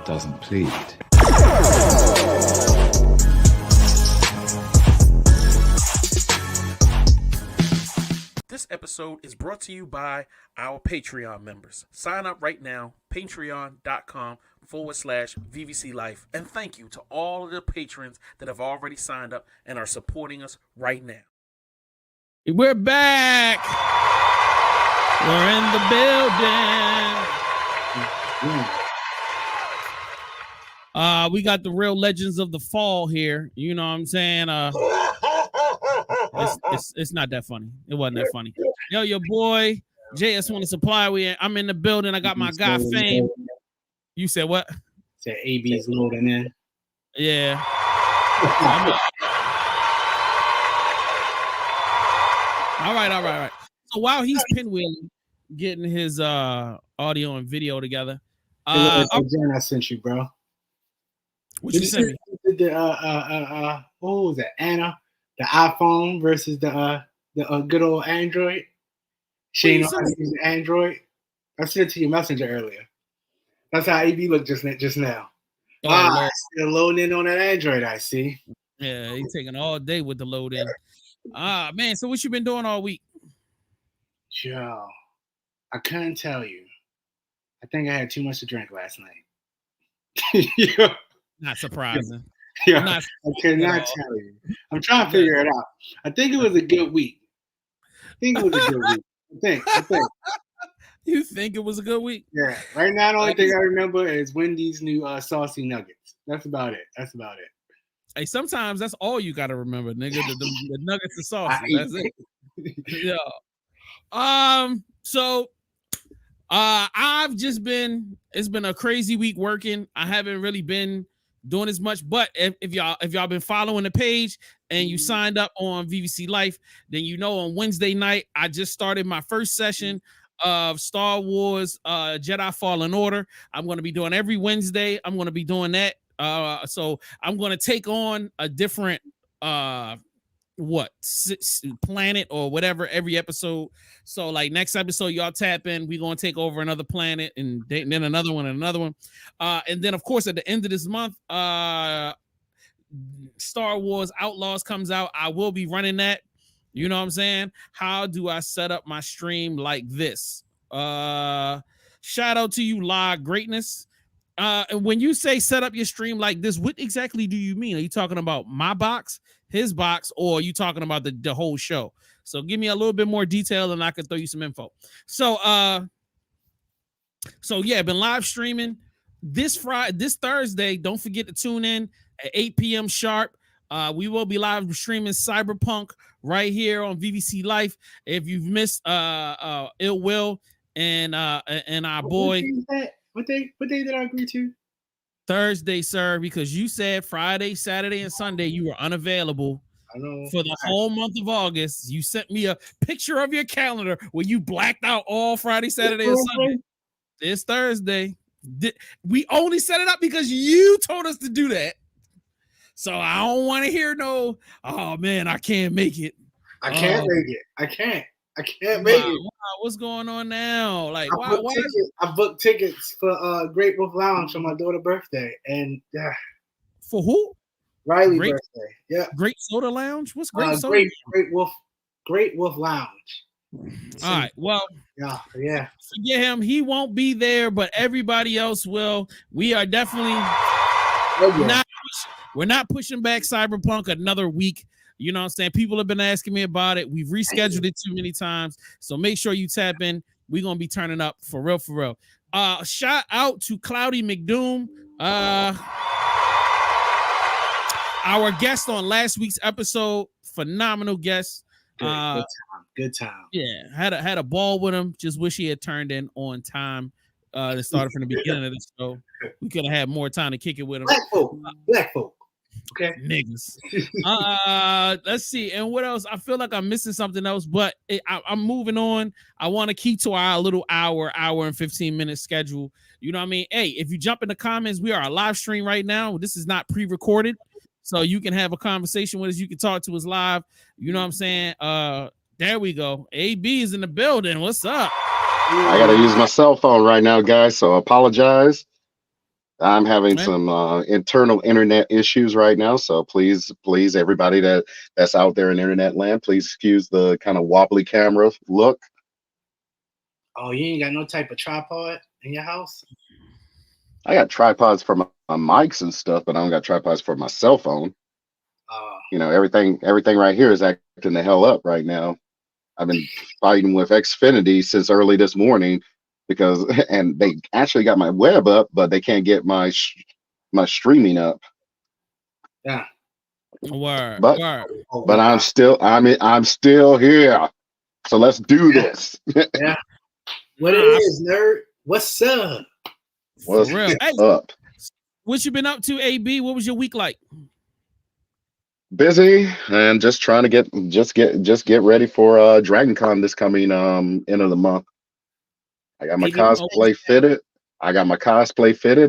doesn't plead. This episode is brought to you by our Patreon members. Sign up right now, patreon.com/VVC Life. And thank you to all of the patrons that have already signed up and are supporting us right now. We're back. We're in the building. We got the real legends of the fall here. You know what I'm saying? It's not that funny. It wasn't that funny. Yo, your boy JS Want to Supply. I'm in the building. I got my guy Fame. You said what? Said AB's loading in. Yeah. All right. So while he's pinwheeling, getting his audio and video together, I sent you, bro. What you sent me? What was it? Anna, the iPhone versus the good old Android. She ain't know how to use the Android. I sent it to your messenger earlier. That's how AB looked just now. Still loading in on that Android, I see. Yeah, he's taking all day with the load in. Man, so what you been doing all week? Yo, I couldn't tell you. I think I had too much to drink last night. Yeah. Not surprising. Yeah, I could not tell you. I'm trying to figure it out. I think it was a good week. I think. You think it was a good week? Yeah. Right now, the only thing I remember is Wendy's new saucy nuggets. That's about it. Hey, sometimes that's all you got to remember, nigga. The nuggets and saucy. That's it. Yeah. So I've just been. It's been a crazy week working. I haven't really been doing as much, but if y'all been following the page and you signed up on VVC Life, then you know on Wednesday night I just started my first session of Star Wars Jedi Fallen Order. I'm going to be doing every Wednesday. I'm going to be doing that. So I'm going to take on a different planet or whatever every episode. So like next episode, y'all tap in, we're gonna take over another planet and then another one and another one. And then of course at the end of this month, Star Wars Outlaws comes out. I will be running that. You know what I'm saying? How do I set up my stream like this? Shout out to you, La Greatness. And when you say set up your stream like this, what exactly do you mean? Are you talking about my box, his box, or are you talking about the whole show? So give me a little bit more detail and I can throw you some info. So yeah, been live streaming this Thursday. Don't forget to tune in at 8 p.m. sharp. We will be live streaming Cyberpunk right here on VVC Life. If you've missed Ill Will and our boy. What day did I agree to? Thursday, sir, because you said Friday, Saturday, and Sunday you were unavailable for the whole month of August. You sent me a picture of your calendar where you blacked out all Friday, Saturday, and Sunday. This Thursday. We only set it up because you told us to do that. So I don't want to hear no, oh man, I can't make it. I can't make it. I can't make it. What's going on now? Like, I booked tickets for Great Wolf Lounge for my daughter's birthday, and for who? Riley's birthday. Yeah. Great Soda Lounge. What's Great Soda? Great Wolf Lounge. All right. Well, yeah. Forget him. He won't be there, but everybody else will. We are definitely we're not pushing back Cyberpunk another week. You know what I'm saying? People have been asking me about it. We've rescheduled it too many times. So make sure you tap in. We're going to be turning up for real. Shout out to Cloudy McDoom. Our guest on last week's episode. Phenomenal guest. Good time. Yeah. Had a ball with him. Just wish he had turned in on time. That started from the beginning of the show. We could have had more time to kick it with him. Black folk. Okay, niggas. Let's see. And what else? I feel like I'm missing something else, but I'm moving on. I want to keep to our little hour and 15-minute schedule. You know what I mean? Hey, if you jump in the comments, we are a live stream right now. This is not pre-recorded, so you can have a conversation with us. You can talk to us live. You know what I'm saying? There we go. AB is in the building. What's up? I gotta use my cell phone right now, guys, so I apologize. I'm having Man. some internal internet issues right now, so please, everybody that's out there in internet land, please excuse the kind of wobbly camera look. Oh, you ain't got no type of tripod in your house? I got tripods for my mics and stuff, but I don't got tripods for my cell phone. Everything right here is acting the hell up right now. I've been fighting with Xfinity since early this morning and they actually got my web up, but they can't get my streaming up. Yeah. Word. But I'm still here. So let's do this. Yeah. What it is, nerd? What's up? What's real? Hey, up? What you been up to, AB? What was your week like? Busy and just trying to get ready for Dragon Con this coming end of the month. I got my cosplay fitted.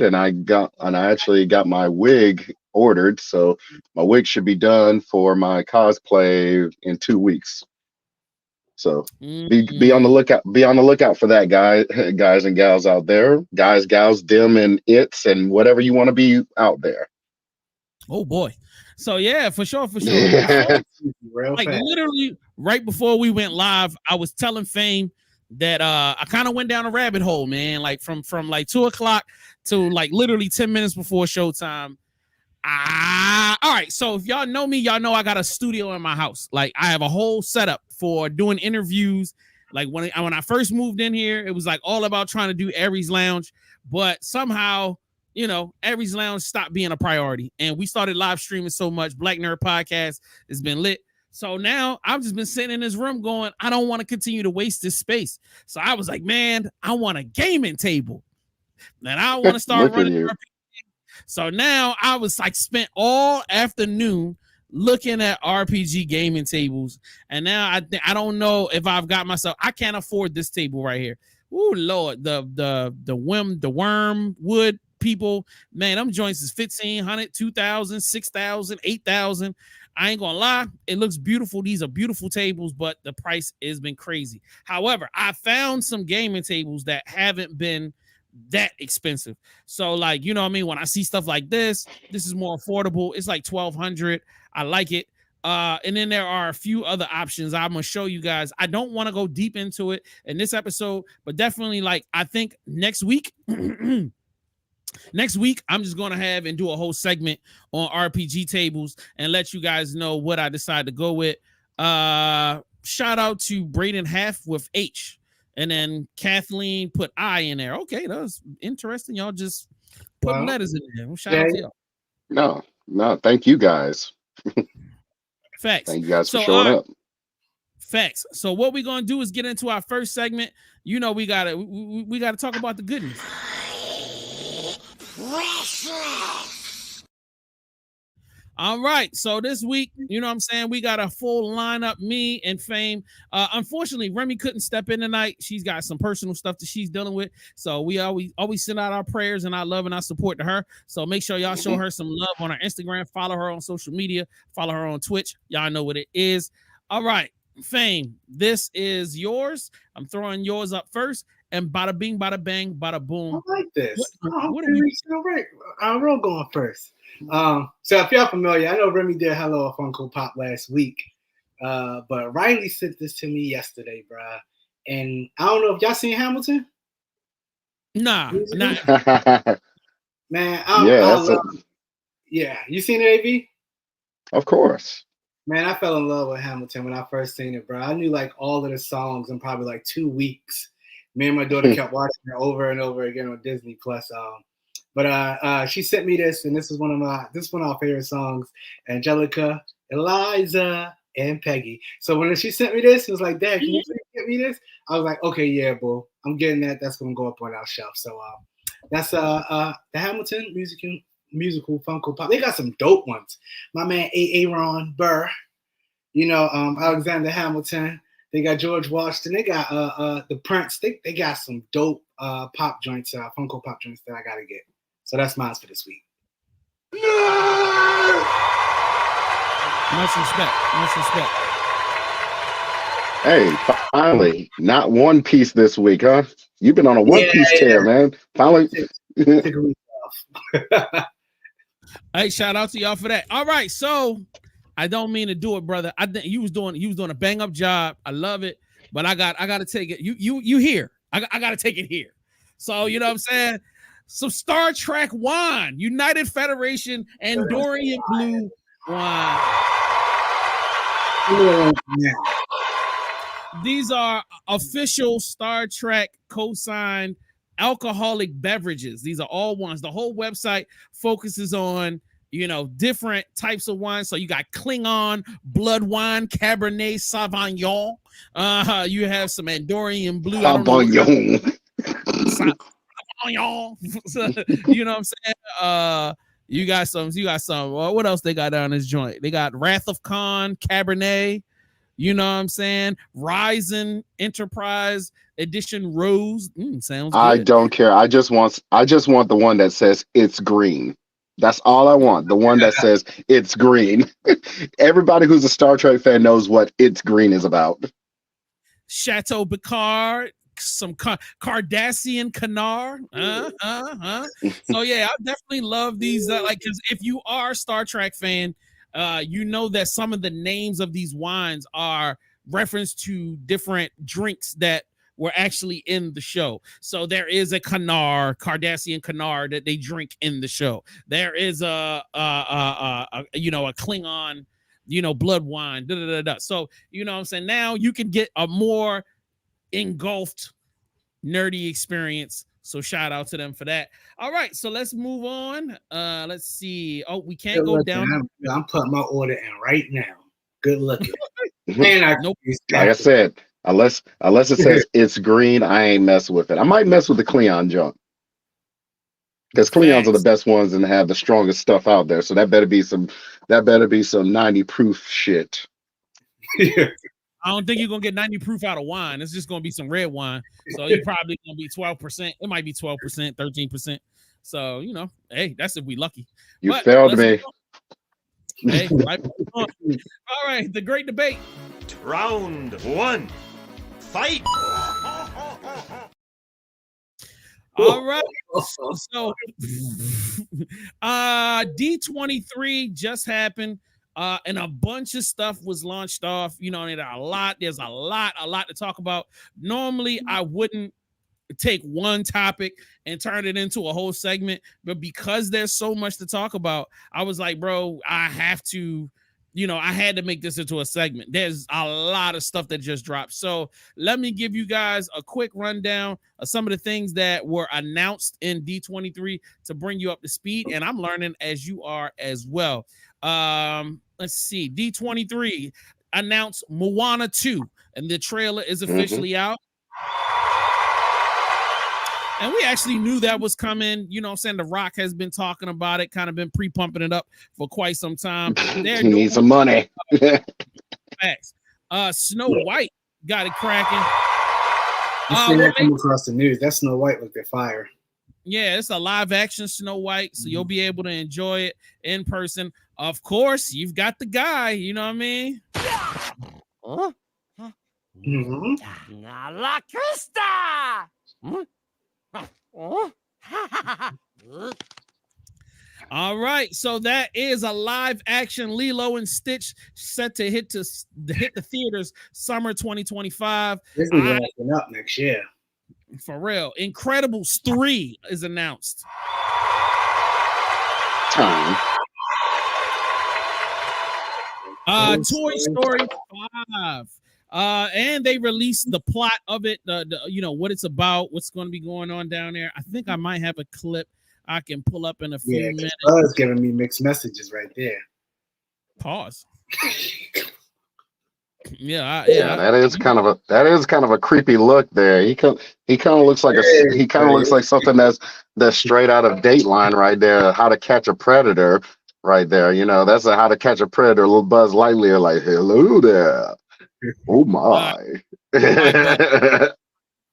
And I actually got my wig ordered, so my wig should be done for my cosplay in 2 weeks. So be on the lookout. Be on the lookout for that, guys and gals out there. Guys, gals, them, and its, and whatever you want to be out there. Oh boy. So yeah, for sure. Yeah. Literally right before we went live, I was telling Fame that I kind of went down a rabbit hole, man. Like from like 2 o'clock to like literally 10 minutes before showtime. All right. So if y'all know me, y'all know I got a studio in my house. Like I have a whole setup for doing interviews. Like when I first moved in here, it was like all about trying to do Aries Lounge, but somehow, Aries Lounge stopped being a priority. And we started live streaming so much. Black Nerd Podcast has been lit. So now I've just been sitting in this room going, I don't want to continue to waste this space. So I was like, man, I want a gaming table. And I want to start running RPG. So now I was like spent all afternoon looking at RPG gaming tables. And now I don't know if I've got myself, I can't afford this table right here. Oh Lord, the wormwood people, man, them joints is $1,500, $2,000, $6,000, $8,000. I ain't gonna lie, it looks beautiful. These are beautiful tables, but the price has been crazy. However, I found some gaming tables that haven't been that expensive. So like, you know what I mean? When I see stuff like this is more affordable. It's like $1,200. I like it. And then there are a few other options I'm gonna show you guys. I don't want to go deep into it in this episode, but definitely like I think next week I'm just going to have and do a whole segment on RPG tables and let you guys know what I decide to go with. Shout out to Braden Half with H, and then Kathleen put I in there. Okay, that was interesting. Y'all just put letters in there. Shout out to y'all. No, thank you guys. Facts. Thank you guys for showing up. Facts. So what we're gonna do is get into our first segment. We gotta talk about the goodness. All right, so this week, you know what I'm saying, we got a full lineup, me and Fame. Unfortunately, Remi couldn't step in tonight. She's got some personal stuff that she's dealing with. So we always send out our prayers and our love and our support to her. So make sure y'all show her some love on her Instagram. Follow her on social media. Follow her on Twitch. Y'all know what it is. All right, Fame, this is yours. I'm throwing yours up first. And bada bing, bada bang, bada boom. I like this. What are we? All right. I'll roll going first. So if y'all familiar, I know Remi did Hello Funko Pop last week. But Riley sent this to me yesterday, bruh. And I don't know if y'all seen Hamilton. Nah. Man, Yeah, you seen it, AV? Of course. Man, I fell in love with Hamilton when I first seen it, bro. I knew like all of the songs in probably like 2 weeks. Me and my daughter kept watching it over and over again on Disney Plus. But she sent me this, and this is one of our favorite songs. Angelica, Eliza, and Peggy. So when she sent me this, it was like, Dad, can you please get me this? I was like, okay, yeah, boo. I'm getting that. That's gonna go up on our shelf. So that's the Hamilton musical Funko Pop. They got some dope ones. My man Aaron Burr, Alexander Hamilton. They got George Washington. They got the Prince. They got some dope pop joints, Funko Pop joints that I gotta get. So that's mine for this week. Much respect. Hey, finally, not One Piece this week, huh? You've been on a One Piece tear, man. Finally. Take a week off. off. Hey, shout out to y'all for that. All right, so I don't mean to do it, brother. I think you was doing a bang up job. I love it, but I got to take it. You here? I got to take it here. So you know what I'm saying. So Star Trek wine, United Federation Andorian Blue wine. These are official Star Trek co-signed alcoholic beverages. These are all wines. The whole website focuses on, you know, different types of wine. So you got Klingon, blood wine, Cabernet Sauvignon. You have some Andorian Blue. Sauvignon. You know what I'm saying? You got some. What else they got down this joint? They got Wrath of Khan, Cabernet. You know what I'm saying? Ryzen Enterprise Edition Rose. Sounds good. I don't care. I just want the one that says it's green. That's all I want. The one that says it's green. Everybody who's a Star Trek fan knows what it's green is about. Chateau Picard, some Cardassian Canard. So yeah, I definitely love these. Like, because if you are a Star Trek fan, you know that some of the names of these wines are reference to different drinks that were actually in the show. So there is a Cardassian Canard that they drink in the show. There is a Klingon, blood wine. So you know what I'm saying. Now you can get a more engulfed nerdy experience. So shout out to them for that. All right, so let's move on. Let's see. Oh, we can't go down. I'm putting my order in right now. Good looking. Man, like I said, unless it says it's green, I ain't messing with it. I might mess with the Klingon junk, because Klingons are the best ones and have the strongest stuff out there. So that better be some 90 proof shit. I don't think you're gonna get 90 proof out of wine. It's just gonna be some red wine. So you're probably gonna be 12%. It might be 12%, 13%. So hey, that's if we lucky. You failed me. Hey, all right, the great debate. Round one, fight. All right. So D23 just happened. And a bunch of stuff was launched off. There's a lot to talk about. Normally, I wouldn't take one topic and turn it into a whole segment, but because there's so much to talk about, I was like, bro, I have to, I had to make this into a segment. There's a lot of stuff that just dropped. So let me give you guys a quick rundown of some of the things that were announced in D23 to bring you up to speed. And I'm learning as you are as well. Let's see. D23 announced Moana 2, and the trailer is officially out. And we actually knew that was coming. You know what I'm saying? The Rock has been talking about it, kind of been pre-pumping it up for quite some time. He needs some money. Facts. Snow White got it cracking. You see that come across the news. That Snow White looked at fire. Yeah, it's a live action Snow White, so you'll be able to enjoy it in person. Of course, you've got the guy, you know what I mean? La Crista! All right, so that is a live action Lilo and Stitch set to hit the theaters summer 2025. This is wrapping up next year. For real. Incredibles 3 is announced. Toy Story 5. And they released the plot of it, what it's about, what's going to be going on down there. I think I might have a clip I can pull up in a few minutes. Buzz giving me mixed messages right there. Pause. That is kind of a creepy look there. He kind of looks like something that's straight out of Dateline right there. How to Catch a Predator right there. That's a How to Catch a Predator. Little Buzz Lightyear, like, hello there. Oh my.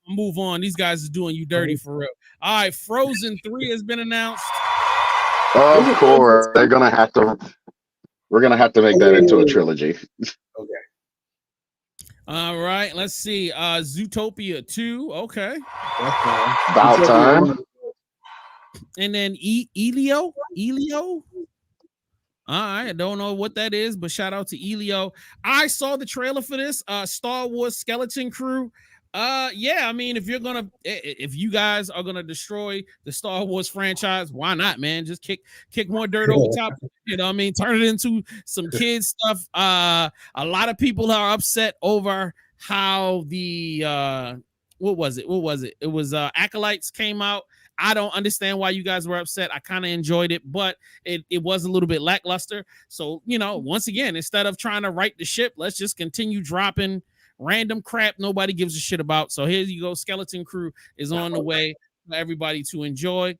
Move on. These guys are doing you dirty for real. All right, Frozen 3 has been announced. Of course, we're gonna have to make that into a trilogy. Okay. All right, let's see. Zootopia 2. Okay. About time. And then Elio. I don't know what that is, but shout out to Elio. I saw the trailer for this Star Wars Skeleton Crew. Yeah, I mean, if you guys are gonna destroy the Star Wars franchise, why not, man? Just kick more dirt over top. You know what I mean? Turn it into some kids stuff. A lot of people are upset over how the what was it? It was Acolytes came out. I don't understand why you guys were upset. I kind of enjoyed it, but it was a little bit lackluster. So, you know, once again, instead of trying to right the ship, let's just continue dropping random crap nobody gives a shit about. So here you go. Skeleton Crew is on the way for everybody to enjoy.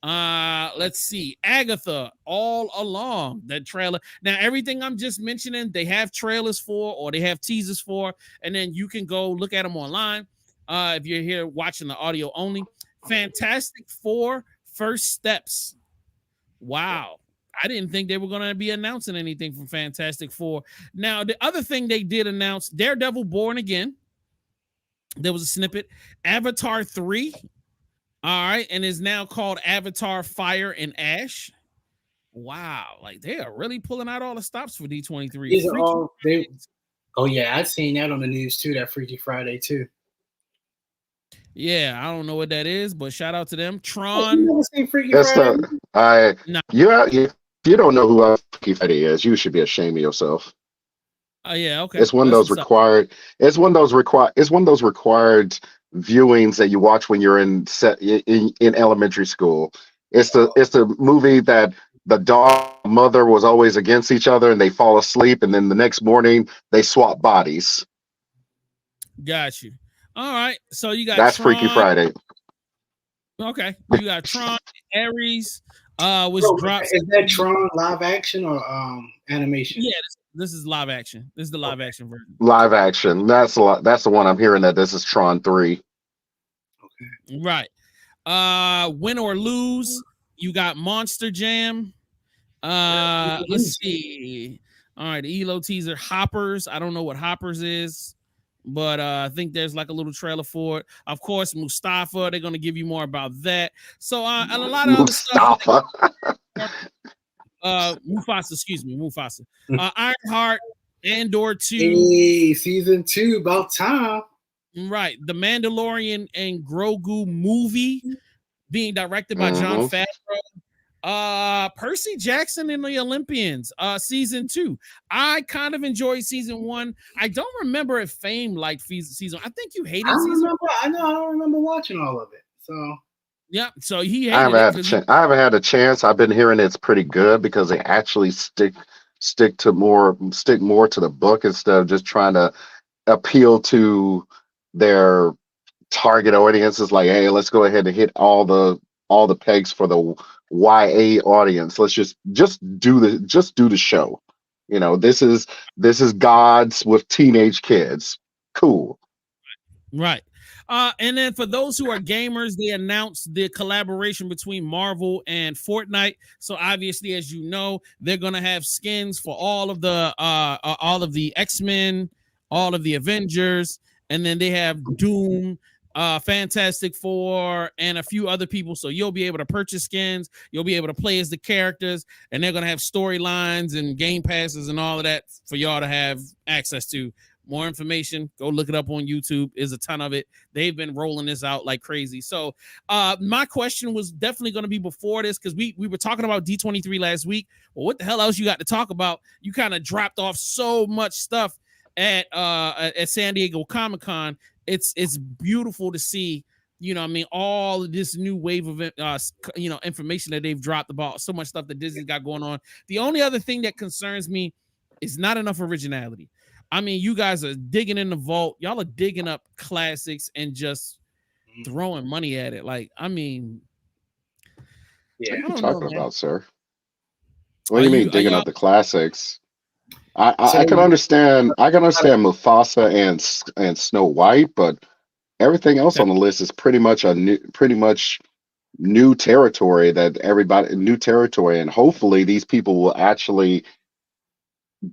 Let's see. Agatha, All Along, that trailer. Now, everything I'm just mentioning, they have trailers for or they have teasers for, and then you can go look at them online. If you're here watching the audio only. Fantastic Four First Steps. Wow. I didn't think they were going to be announcing anything from Fantastic Four. Now, the other thing they did announce, Daredevil Born Again. There was a snippet. Avatar 3. All right. And is now called Avatar Fire and Ash. Wow. Like, they are really pulling out all the stops for D23. These are all, oh, yeah. I've seen that on the news, too, that Freaky Friday, too. Yeah, I don't know what that is, but shout out to them. Tron. That's you don't know who Freaky Friday is. You should be ashamed of yourself. Oh yeah, okay. It's one of those required. It's one of those required viewings that you watch when you're in elementary school. It's the movie that the dog mother was always against each other, and they fall asleep, and then the next morning they swap bodies. Got you. All right, so you got that's Tron. Freaky Friday. Okay, you got Tron. Ares dropped. Is that Tron live action or animation? Yeah, this is live action. This is the live action version. Live action. That's the one I'm hearing that this is Tron 3. Okay. Right. Win or Lose. You got Monster Jam. Let's see. All right, the ELO teaser. Hoppers. I don't know what Hoppers is. But I think there's like a little trailer for it. Of course, Mustafa, they're going to give you more about that. So and a lot of Mustafa. Other stuff. Mufasa. Ironheart, Andor 2. Hey, season 2, about time. Right. The Mandalorian and Grogu movie being directed by Jon Favreau. Percy Jackson and the Olympians, season 2. I kind of enjoyed season 1. I don't remember if Fame liked season. I think you hated season 1. I don't remember watching all of it. So yeah, so he hated I haven't had a chance. I've been hearing it's pretty good because they actually stick more to the book instead of just trying to appeal to their target audiences. Like, hey, let's go ahead and hit all the pegs for the YA audience. Let's just do the show. You know, this is gods with teenage kids. Cool. Right. And then for those who are gamers, they announced the collaboration between Marvel and Fortnite. So obviously, as you know, they're gonna have skins for all of the X-Men, all of the Avengers, and then they have Doom, Fantastic Four, and a few other people. So you'll be able to purchase skins, you'll be able to play as the characters, and they're gonna have storylines and game passes and all of that for y'all to have access to. More information, go look it up on YouTube. There's a ton of it. They've been rolling this out like crazy. So my question was definitely going to be before this, because we were talking about D23 last week. Well, what the hell else you got to talk about? You kind of dropped off so much stuff at San Diego Comic-Con. It's beautiful to see, you know what I mean, all of this new wave of information that they've dropped about so much stuff that Disney got going on. The only other thing that concerns me is not enough originality. I mean, you guys are digging in the vault. Y'all are digging up classics and just throwing money at it. Like, I mean, yeah, what are you talking about, sir? What do you mean digging up the classics? I can understand. I can understand Mufasa and Snow White, but everything else on the list is pretty much new territory and hopefully these people will actually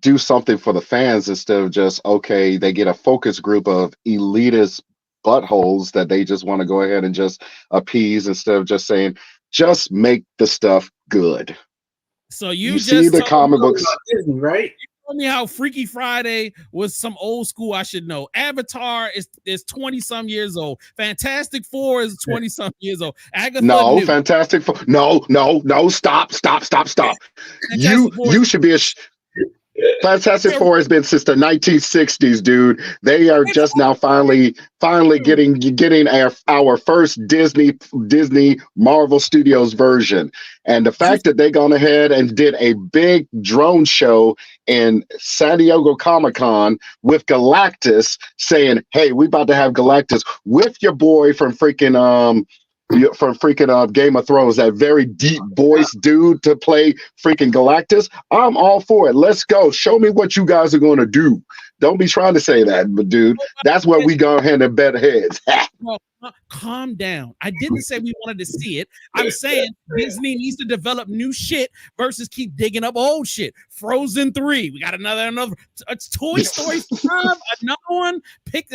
do something for the fans instead of just, okay, they get a focus group of elitist buttholes that they just want to go ahead and just appease instead of just saying, Just make the stuff good. So you see just the comic books, Disney, right? Tell me how Freaky Friday was some old school I should know. Avatar is 20 some years old. Fantastic Four is 20 some years old. Agatha no, New. Fantastic Four. No, stop. You should be a Fantastic Four has been since the 1960s, dude. They are just now finally getting our first Disney Marvel Studios version. And the fact that they gone ahead and did a big drone show in San Diego Comic-Con with Galactus, saying, "Hey, we about to have Galactus with your boy from freaking Game of Thrones, that very deep voice dude to play freaking Galactus." I'm all for it. Let's go. Show me what you guys are going to do. Don't be trying to say that, but dude, that's where we go ahead and bet heads. Well, calm down. I didn't say we wanted to see it. I'm saying Disney needs to develop new shit versus keep digging up old shit. Frozen 3. We got another Toy Story 5, another one.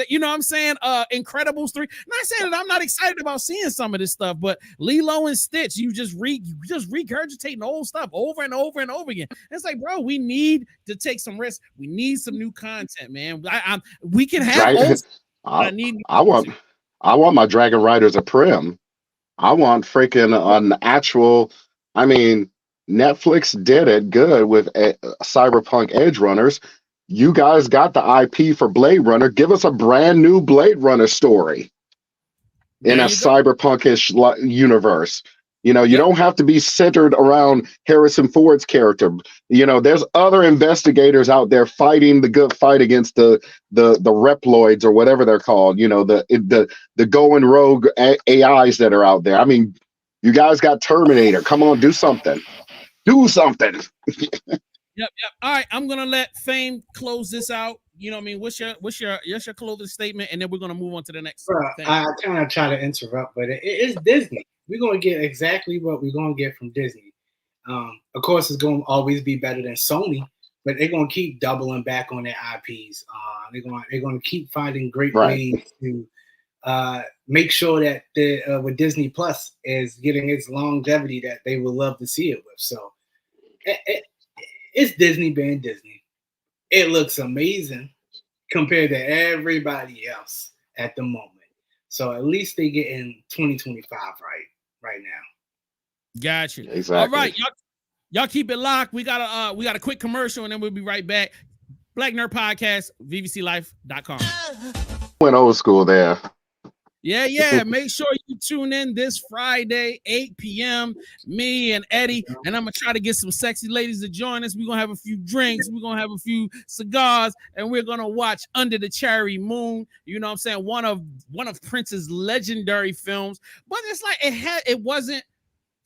You know what I'm saying? Incredibles 3. Not saying that I'm not excited about seeing some of this stuff, but Lilo and Stitch, you just regurgitating old stuff over and over and over again. It's like, bro, we need to take some risks. We need some new content, man. We can have old stuff. I want my Dragon Riders of Prim. I want freaking an actual. I mean, Netflix did it good with Cyberpunk Edge Runners. You guys got the IP for Blade Runner. Give us a brand new Blade Runner story in a cyberpunkish universe. You know, you don't have to be centered around Harrison Ford's character. You know, there's other investigators out there fighting the good fight against the Reploids or whatever they're called. You know, the going rogue AIs that are out there. I mean, you guys got Terminator. Come on, do something. Do something. Yep. All right, I'm gonna let Fame close this out. You know what I mean? What's your closing statement, and then we're gonna move on to the next thing. I kind of try to interrupt, but it is Disney. We're gonna get exactly what we're gonna get from Disney. Of course, it's gonna always be better than Sony, but they're gonna keep doubling back on their IPs. They're gonna keep finding great ways to make sure that with Disney Plus is getting its longevity that they would love to see it with. So it's Disney being Disney. It looks amazing compared to everybody else at the moment. So at least they get in 2025 right now. Gotcha. Exactly. All right, y'all keep it locked. We got a quick commercial and then we'll be right back. Black Nerd Podcast, VVClife.com. Went old school there. Yeah. Make sure you tune in this Friday, 8 p.m. Me and Eddie, and I'm gonna try to get some sexy ladies to join us. We're gonna have a few drinks, we're gonna have a few cigars, and we're gonna watch Under the Cherry Moon. You know what I'm saying? One of Prince's legendary films. But it's like it wasn't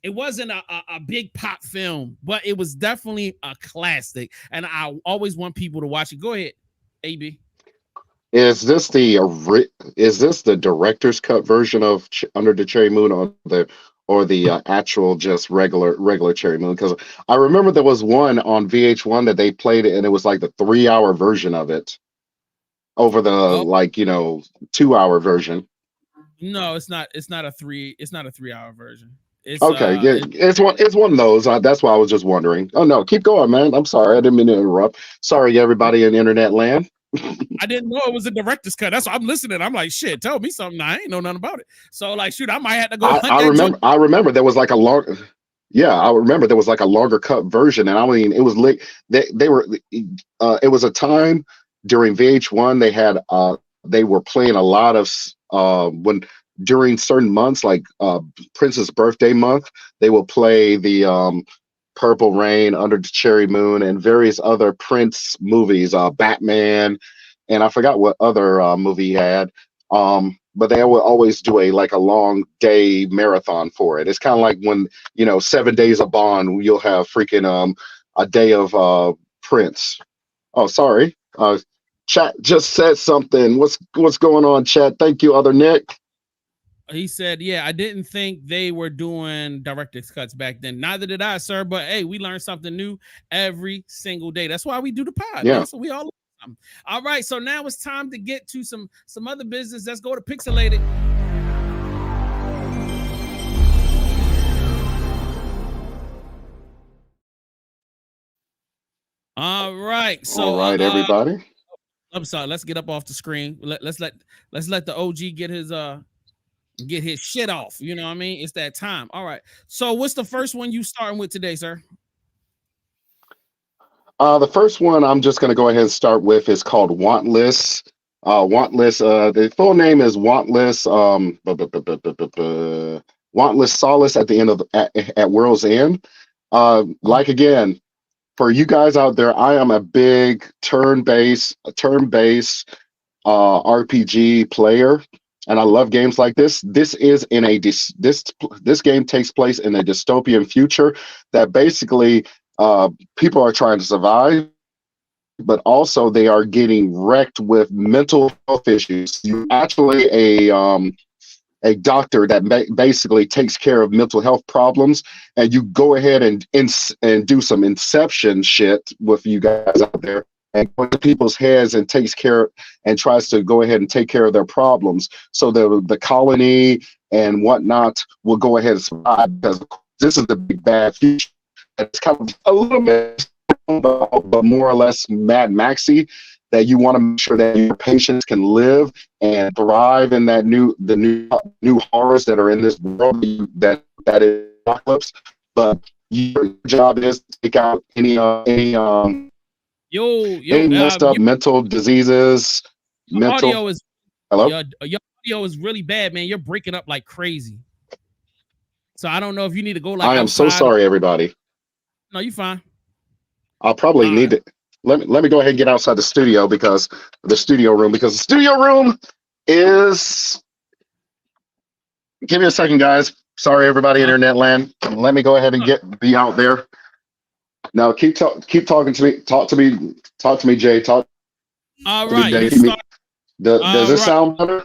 a big pop film, but it was definitely a classic. And I always want people to watch it. Go ahead, AB. Is this the director's cut version of Under the Cherry Moon, or the actual just regular Cherry Moon? Because I remember there was one on VH1 that they played it, and it was like the 3-hour version of it over the 2-hour version. No, it's not a 3-hour version. It's, okay, it's one of those. That's why I was just wondering. Oh no, keep going, man. I'm sorry, I didn't mean to interrupt. Sorry, everybody in internet land. I didn't know it was a director's cut. That's why I'm listening. I'm like, shit, tell me something. I ain't know nothing about it. So like, shoot, I might have to go. I remember there was like a long. Yeah, I remember there was like a longer cut version, and I mean, it was late. They were. It was a time during VH1. They had. They were playing a lot of during certain months, like Prince's birthday month. They will play the Purple Rain, Under the Cherry Moon, and various other Prince movies, Batman, and I forgot what other movie he had. But they will always do a long day marathon for it. It's kind of like when 7 days of Bond, you'll have freaking a day of Prince. Oh, sorry. Chat just said something. What's going on, chat? Thank you, other Nick. He said, yeah, I didn't think they were doing director's cuts back then. Neither did I, sir. But hey, we learn something new every single day. That's why we do the pod. Yeah. Man. So we all learn something. All right. So now it's time to get to some other business. Let's go to Pixelated. All right. So All right, everybody. I'm sorry. Let's get up off the screen. Let's let the OG get his shit off. You know what I mean? It's that time. All right. So what's the first one you starting with today, sir? The first one I'm just going to go ahead and start with is called Wantless. Wantless. The full name is Wantless. Wantless Solace at the end of at World's End. Like again, for you guys out there, I am a big turn-based RPG player, and I love games like this. This is in a this game takes place in a dystopian future that basically people are trying to survive, but also they are getting wrecked with mental health issues. You're actually a doctor that basically takes care of mental health problems, and you go ahead and do some inception shit with you guys out there and go into people's heads and takes care and tries to go ahead and take care of their problems, so the colony and whatnot will go ahead and survive, because this is the big bad future. It's kind of a little bit, but more or less Mad Maxy, that you want to make sure that your patients can live and thrive in the new horrors that are in this world that is apocalypse. But your job is to take out any messed up mental diseases. Audio is hello. Your audio is really bad, man. You're breaking up like crazy. So I don't know if you need to go like. I am so sorry, everybody. No, you're fine. I'll probably need to let me go ahead and get outside the studio because the studio room is. Give me a second, guys. Sorry, everybody, internet land. Let me go ahead and be out there. Now, keep talking to me. Talk to me, Jay. Talk. All right. Does this sound better?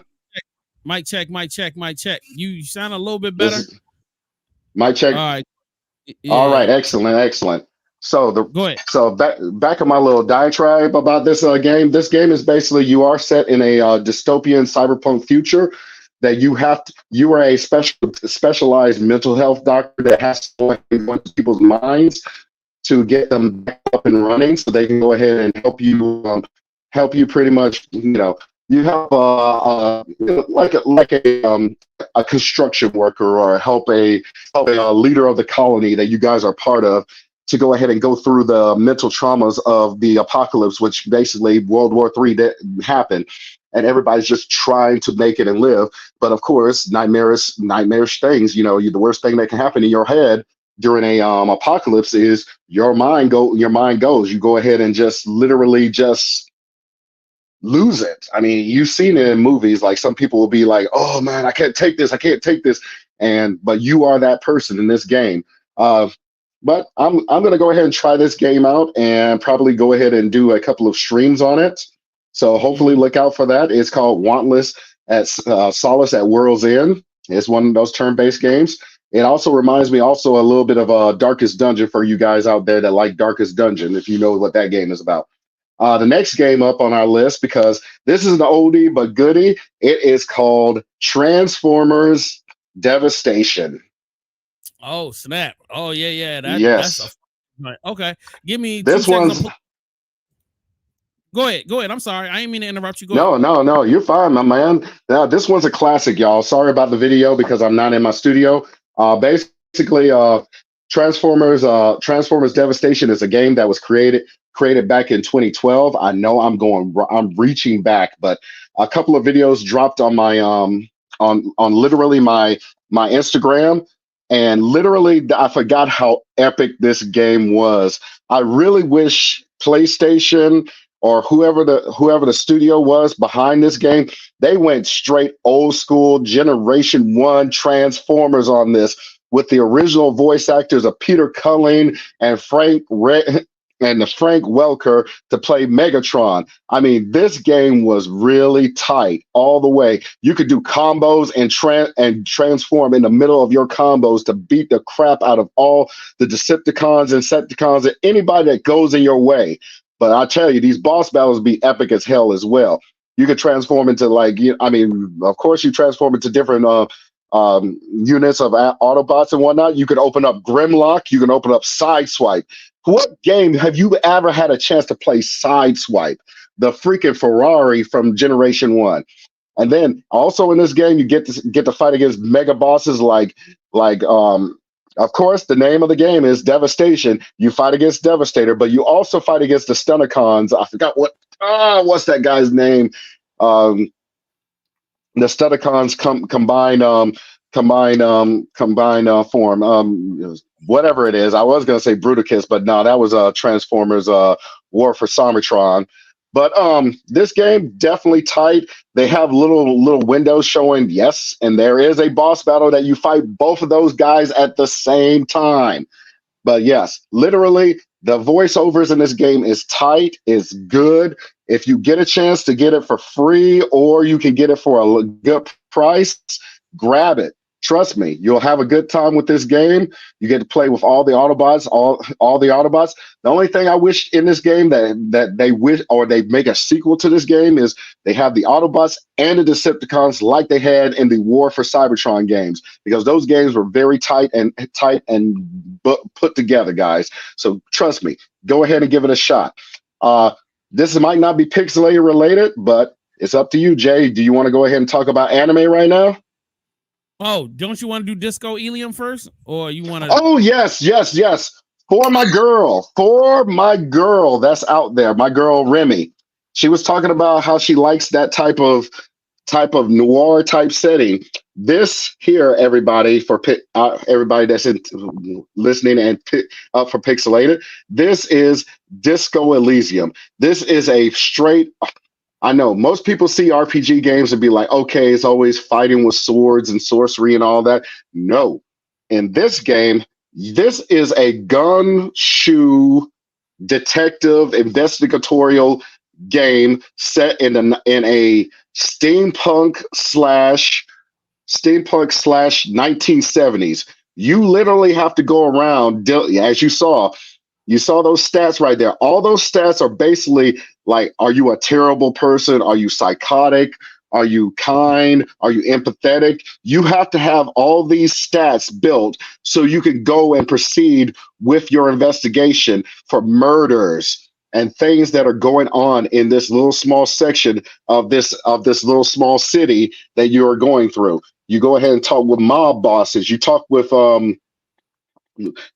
Mic check. You sound a little bit better. Mic check. All right. Yeah. All right. Excellent. So go ahead. So back of my little diatribe about this game. This game is basically you are set in a dystopian cyberpunk future that you are a specialized mental health doctor that has to go into people's minds to get them back up and running, so they can go ahead and help you pretty much. You help like a construction worker, or help a leader of the colony that you guys are part of, to go ahead and go through the mental traumas of the apocalypse, which basically World War III happened, and everybody's just trying to make it and live. But of course, nightmarish things. The worst thing that can happen in your head during a apocalypse is your mind goes. You go ahead and just literally just lose it. I mean, you've seen it in movies. Like, some people will be like, "Oh man, I can't take this. But you are that person in this game. But I'm going to go ahead and try this game out and probably go ahead and do a couple of streams on it. So hopefully look out for that. It's called Wantless at Solace at World's End. It's one of those turn-based games. It also reminds me a little bit of Darkest Dungeon for you guys out there that like Darkest Dungeon, if you know what that game is about. The next game up on our list, because this is an oldie but goodie, it is called Transformers Devastation. Oh, snap. Oh, yeah. Yes. Okay. Give me this one's. Go ahead. I'm sorry. I didn't mean to interrupt you. No. You're fine, my man. Now, this one's a classic, y'all. Sorry about the video because I'm not in my studio. Basically, Transformers Devastation is a game that was created back in 2012. I know I'm reaching back, but a couple of videos dropped on my on literally my Instagram. And literally, I forgot how epic this game was. I really wish PlayStation or whoever the studio was behind this game, they went straight old school Generation 1 Transformers on this, with the original voice actors of Peter Cullen and Frank Welker to play Megatron. I mean, this game was really tight all the way. You could do combos and transform in the middle of your combos to beat the crap out of all the Decepticons and Insecticons and anybody that goes in your way. But I tell you, these boss battles be epic as hell as well. You could transform into of course, you transform into different units of Autobots and whatnot. You can open up Grimlock. You can open up Sideswipe. What game have you ever had a chance to play Sideswipe? The freaking Ferrari from Generation 1. And then also in this game, you get to fight against mega bosses like of course, the name of the game is Devastation. You fight against Devastator, but you also fight against the Stunticons. I forgot what's that guy's name? The Stunticons combine form. Whatever it is. I was gonna say Bruticus, but no, that was Transformers War for Cybertron. But this game definitely tight. They have little windows showing yes, and there is a boss battle that you fight both of those guys at the same time. But yes, literally the voiceovers in this game is tight, is good. If you get a chance to get it for free or you can get it for a good price, grab it. Trust me, you'll have a good time with this game. You get to play with all the Autobots, all the Autobots. The only thing I wish in this game that they wish or they make a sequel to this game is they have the Autobots and the Decepticons like they had in the War for Cybertron games, because those games were very tight and put together, guys. So trust me, go ahead and give it a shot. This might not be Pixelated related, but it's up to you, Jay. Do you want to go ahead and talk about anime right now? Oh, don't you want to do Disco Elysium first, or you want to? Oh yes. For my girl that's out there, my girl Remi. She was talking about how she likes that type of noir type setting. This here, everybody, for everybody that's listening and up for Pixelated, this is Disco Elysium. This is a straight. I know most people see RPG games and be like, okay, it's always fighting with swords and sorcery and all that. No, in this game, this is a gumshoe detective investigatorial game set in a steampunk slash 1970s. You literally have to go around, as you saw those stats right there. All those stats are basically like, are you a terrible person? Are you psychotic? Are you kind? Are you empathetic? You have to have all these stats built so you can go and proceed with your investigation for murders and things that are going on in this little small section of this little small city that you are going through. You go ahead and talk with mob bosses. You talk with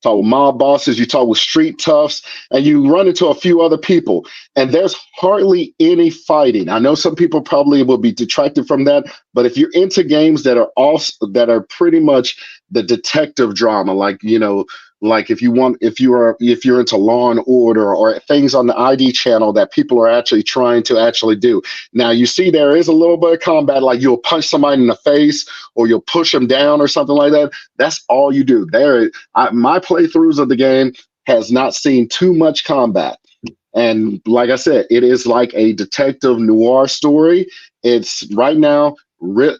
mob bosses, you talk with street toughs, and you run into a few other people. And there's hardly any fighting. I know some people probably will be detracted from that, but if you're into games that are pretty much the detective drama, like if you're into Law and Order or things on the ID channel that people are actually trying to do. Now you see there is a little bit of combat, like you'll punch somebody in the face or you'll push them down or something like that. That's all you do. My playthroughs of the game has not seen too much combat. And like I said, it is like a detective noir story. It's right now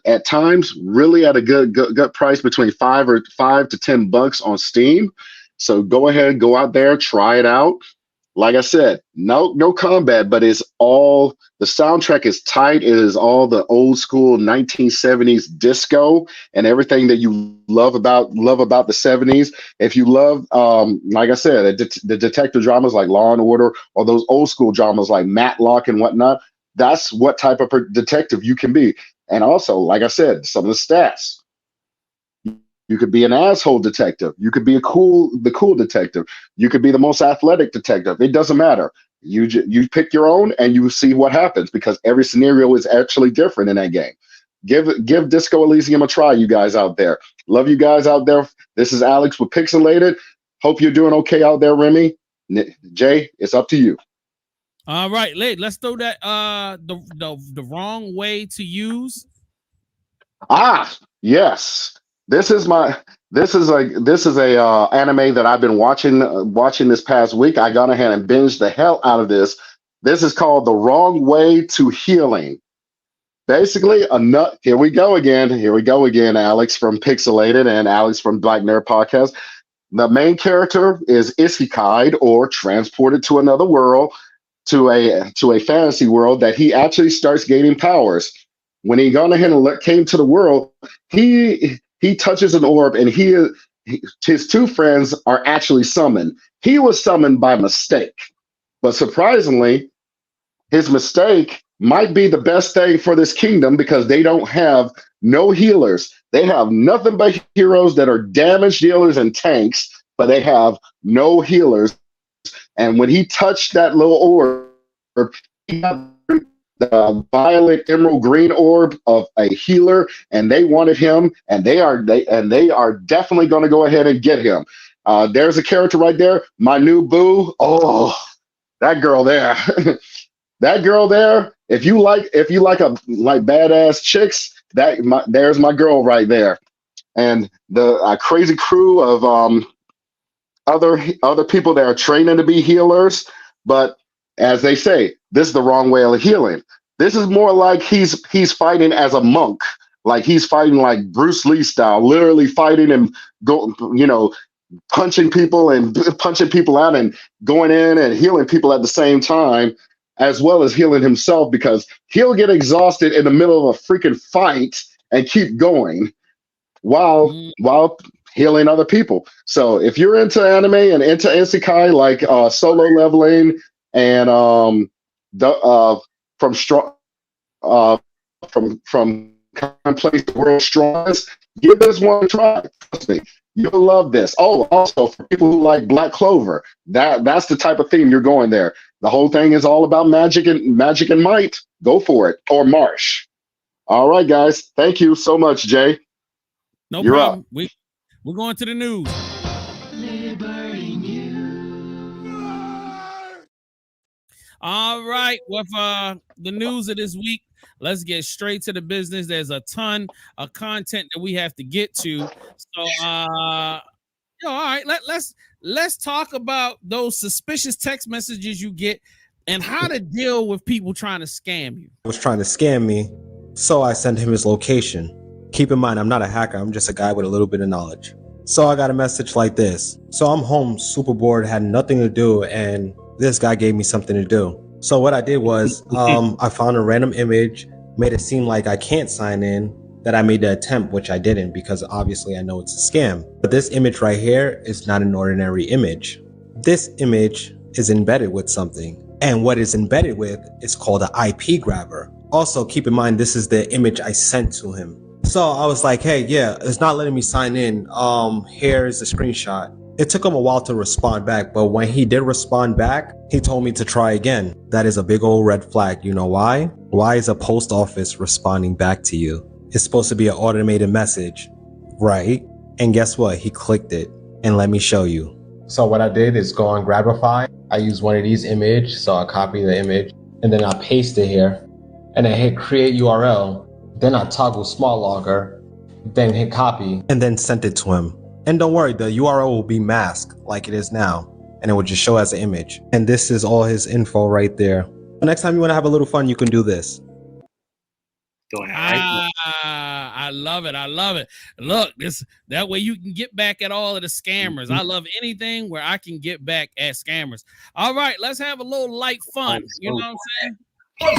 at times really at a good price, between $5 to $10 on Steam. So go ahead, go out there, try it out. Like I said, no combat, but the soundtrack is tight. It is all the old school 1970s disco and everything that you love about the 70s. If you love, like I said, the detective dramas like Law and Order, or those old school dramas like Matlock and whatnot, that's what type of detective you can be. And also, like I said, some of the stats. You could be an asshole detective. You could be the cool detective. You could be the most athletic detective. It doesn't matter. You pick your own and you see what happens, because every scenario is actually different in that game. Give Disco Elysium a try, you guys out there. Love you guys out there. This is Alex with Pixelated. Hope you're doing okay out there, Remi. Jay, it's up to you. All right, let's throw that the wrong way to use. Yes. This is a anime that I've been watching this past week. I got ahead and binged the hell out of this. This is called The Wrong Way to Healing. Basically, here we go again, Alex from Pixelated and Alex from Black Nerd Podcast. The main character is isekai, or transported to another world, to a fantasy world, that he actually starts gaining powers. When he gone ahead and came to the world, he he touches an orb, and his two friends are actually summoned. He was summoned by mistake, but surprisingly, his mistake might be the best thing for this kingdom because they don't have no healers. They have nothing but heroes that are damage dealers and tanks, but they have no healers. And when he touched that little orb, he got the violet emerald green orb of a healer, and they wanted him, and they are definitely going to go ahead and get him. There's a character right there, my new boo. Oh, that girl there. That girl there, if you like badass chicks, there's my girl right there. And the crazy crew of other people that are training to be healers, but as they say, this is the wrong way of healing. This is more like he's fighting as a monk, like he's fighting like Bruce Lee style, literally fighting and punching people out and going in and healing people at the same time, as well as healing himself, because he'll get exhausted in the middle of a freaking fight and keep going while healing other people. So if you're into anime and into isekai like Solo Leveling and from Place the World's Strongest, give this one a try. Trust me, you'll love this. Oh, also for people who like Black Clover, that's the type of theme you're going there. The whole thing is all about magic and might. Go for it. Or Marsh. All right, guys. Thank you so much, Jay. No You're problem. up. We're going to the news. All right, with the news of this week, let's get straight to the business. There's a ton of content that we have to get to. So all right, let's talk about those suspicious text messages you get and how to deal with people trying to scam you. Was trying to scam me, so I sent him his location. Keep in mind, I'm not a hacker, I'm just a guy with a little bit of knowledge. So I got a message like this. So I'm home, super bored, had nothing to do, and this guy gave me something to do. So what I did was, I found a random image, made it seem like I can't sign in, that I made the attempt, which I didn't, because obviously I know it's a scam. But this image right here is not an ordinary image. This image is embedded with something. And what it's embedded with is called an IP grabber. Also, keep in mind, this is the image I sent to him. So I was like, hey, yeah, it's not letting me sign in. Here's the screenshot. It took him a while to respond back, but when he did respond back, he told me to try again. That is a big old red flag. You know why? Why is a post office responding back to you? It's supposed to be an automated message, right? And guess what? He clicked it, and let me show you. So what I did is go on Grabify. I used one of these images, so I copy the image, and then I paste it here, and then hit create URL. Then I toggle small logger, then hit copy, and then sent it to him. And don't worry, the URL will be masked like it is now, and it will just show as an image. And this is all his info right there. Next time you want to have a little fun, you can do this. I love it. I love it. Look, that way you can get back at all of the scammers. I love anything where I can get back at scammers. All right, let's have a little light fun. You know what I'm saying?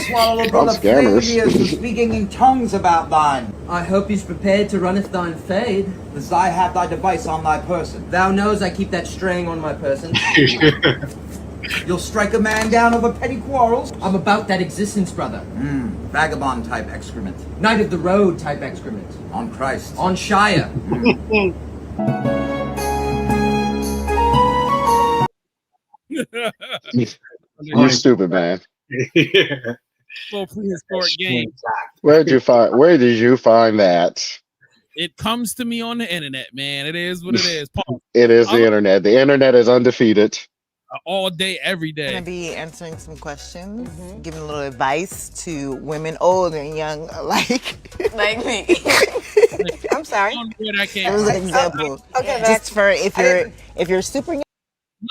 Swallow brother Flavius speaking in tongues about thine. I hope he's prepared to runneth thine fade. As I have thy device on thy person. Thou knows I keep that string on my person. You'll strike a man down over petty quarrels. I'm about that existence, brother. Vagabond type excrement. Knight of the road type excrement. On Christ. On Shire. You're stupid, man. Full prehistoric game. Where did you find that? It comes to me on the internet, man. It is what it is. Paul, it is the internet. The internet is undefeated. All day, every day. I'm going to be answering some questions, giving a little advice to women old and young alike. Like me. I'm sorry. That was an example. Okay, just for if you're super young.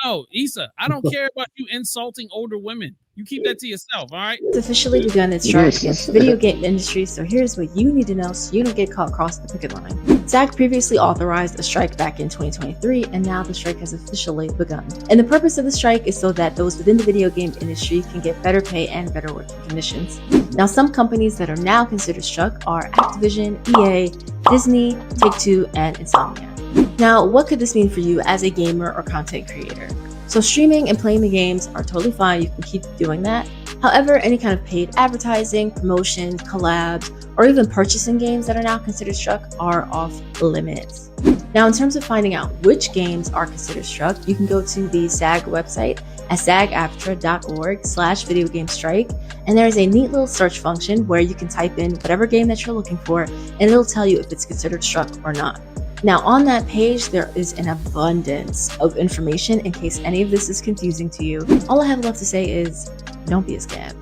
No, Issa, I don't care about you insulting older women. You keep that to yourself, all right? It's officially begun its strike against the video game industry, so here's what you need to know so you don't get caught across the picket line. SAG previously authorized a strike back in 2023, and now the strike has officially begun. And the purpose of the strike is so that those within the video game industry can get better pay and better working conditions. Now, some companies that are now considered struck are Activision, EA, Disney, Take-Two, and Insomnia. Now, what could this mean for you as a gamer or content creator? So streaming and playing the games are totally fine, you can keep doing that. However, any kind of paid advertising, promotions, collabs, or even purchasing games that are now considered struck are off limits. Now, in terms of finding out which games are considered struck, you can go to the SAG website at sagaftra.org/videogamestrike, and there's a neat little search function where you can type in whatever game that you're looking for, and it'll tell you if it's considered struck or not. Now, on that page, there is an abundance of information in case any of this is confusing to you. All I have left to say is, don't be a scab.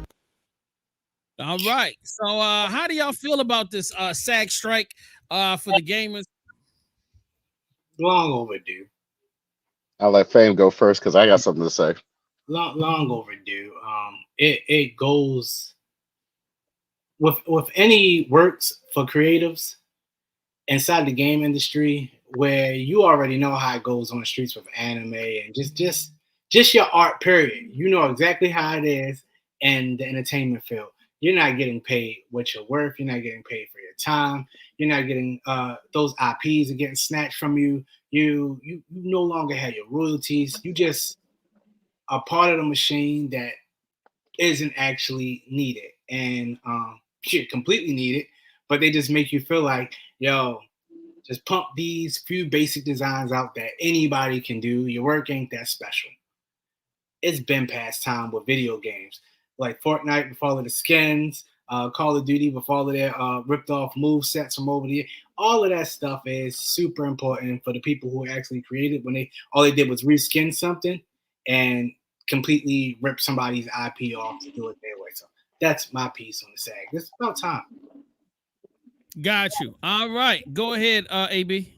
All right. So how do y'all feel about this SAG strike for the gamers? Long overdue. I'll let Fame go first because I got something to say. Long overdue. It goes with any works for creatives inside the game industry where you already know how it goes on the streets with anime and just your art period. You know exactly how it is in the entertainment field. You're not getting paid what you're worth. You're not getting paid for your time. You're not getting those IPs are getting snatched from you. You no longer have your royalties. You just a part of the machine that isn't actually needed and shit completely needed, but they just make you feel like, yo, just pump these few basic designs out that anybody can do. Your work ain't that special. It's been past time with video games. Like Fortnite with all of the skins, Call of Duty with all of their ripped off move sets from over the year. All of that stuff is super important for the people who actually created when all they did was reskin something and completely rip somebody's IP off to do it their way. So that's my piece on the SAG. It's about time. Got you. All right. Go ahead, AB.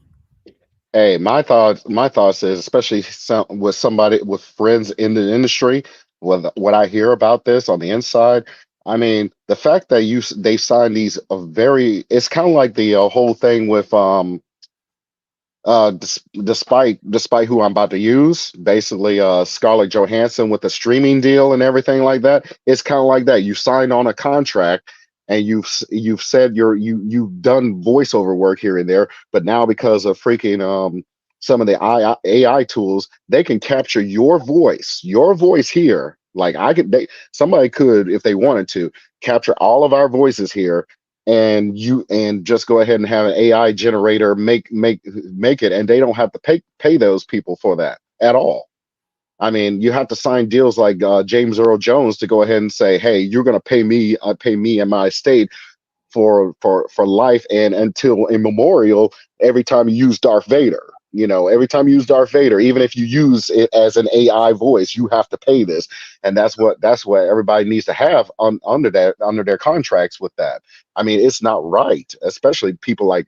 Hey, my thoughts is, especially with friends in the industry, what I hear about this on the inside. I mean, the fact that they signed these it's kind of like the whole thing with despite who I'm about to use, basically Scarlett Johansson with the streaming deal and everything like that. It's kind of like that. You signed on a contract and you've said you've done voiceover work here and there, but now because of freaking some of the AI tools, they can capture your voice here. Like somebody could, if they wanted to, capture all of our voices here and just go ahead and have an AI generator make it, and they don't have to pay those people for that at all. I mean, you have to sign deals like James Earl Jones to go ahead and say, hey, you're going to pay me and my estate for life and until immemorial every time you use Darth Vader. You know, every time you use Darth Vader, even if you use it as an AI voice, you have to pay this, and that's what everybody needs to have under their contracts with that. I mean, it's not right, especially people like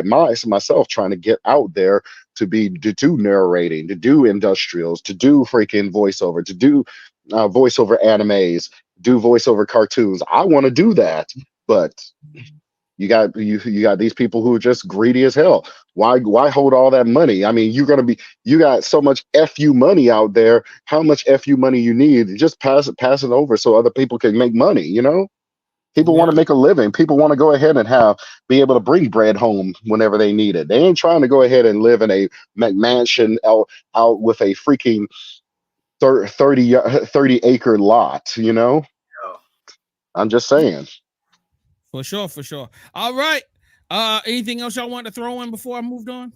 myself trying to get out there to do narrating, to do industrials, to do freaking voiceover, to do voiceover animes, do voiceover cartoons. I want to do that, but you got these people who are just greedy as hell. Why hold all that money? I mean, you got so much FU money out there. How much FU money you need? Just pass it over so other people can make money, you know? People want to make a living. People want to go ahead and be able to bring bread home whenever they need it. They ain't trying to go ahead and live in a McMansion out with a freaking 30 acre lot, you know? I'm just saying. For sure. All right. Anything else y'all want to throw in before I moved on?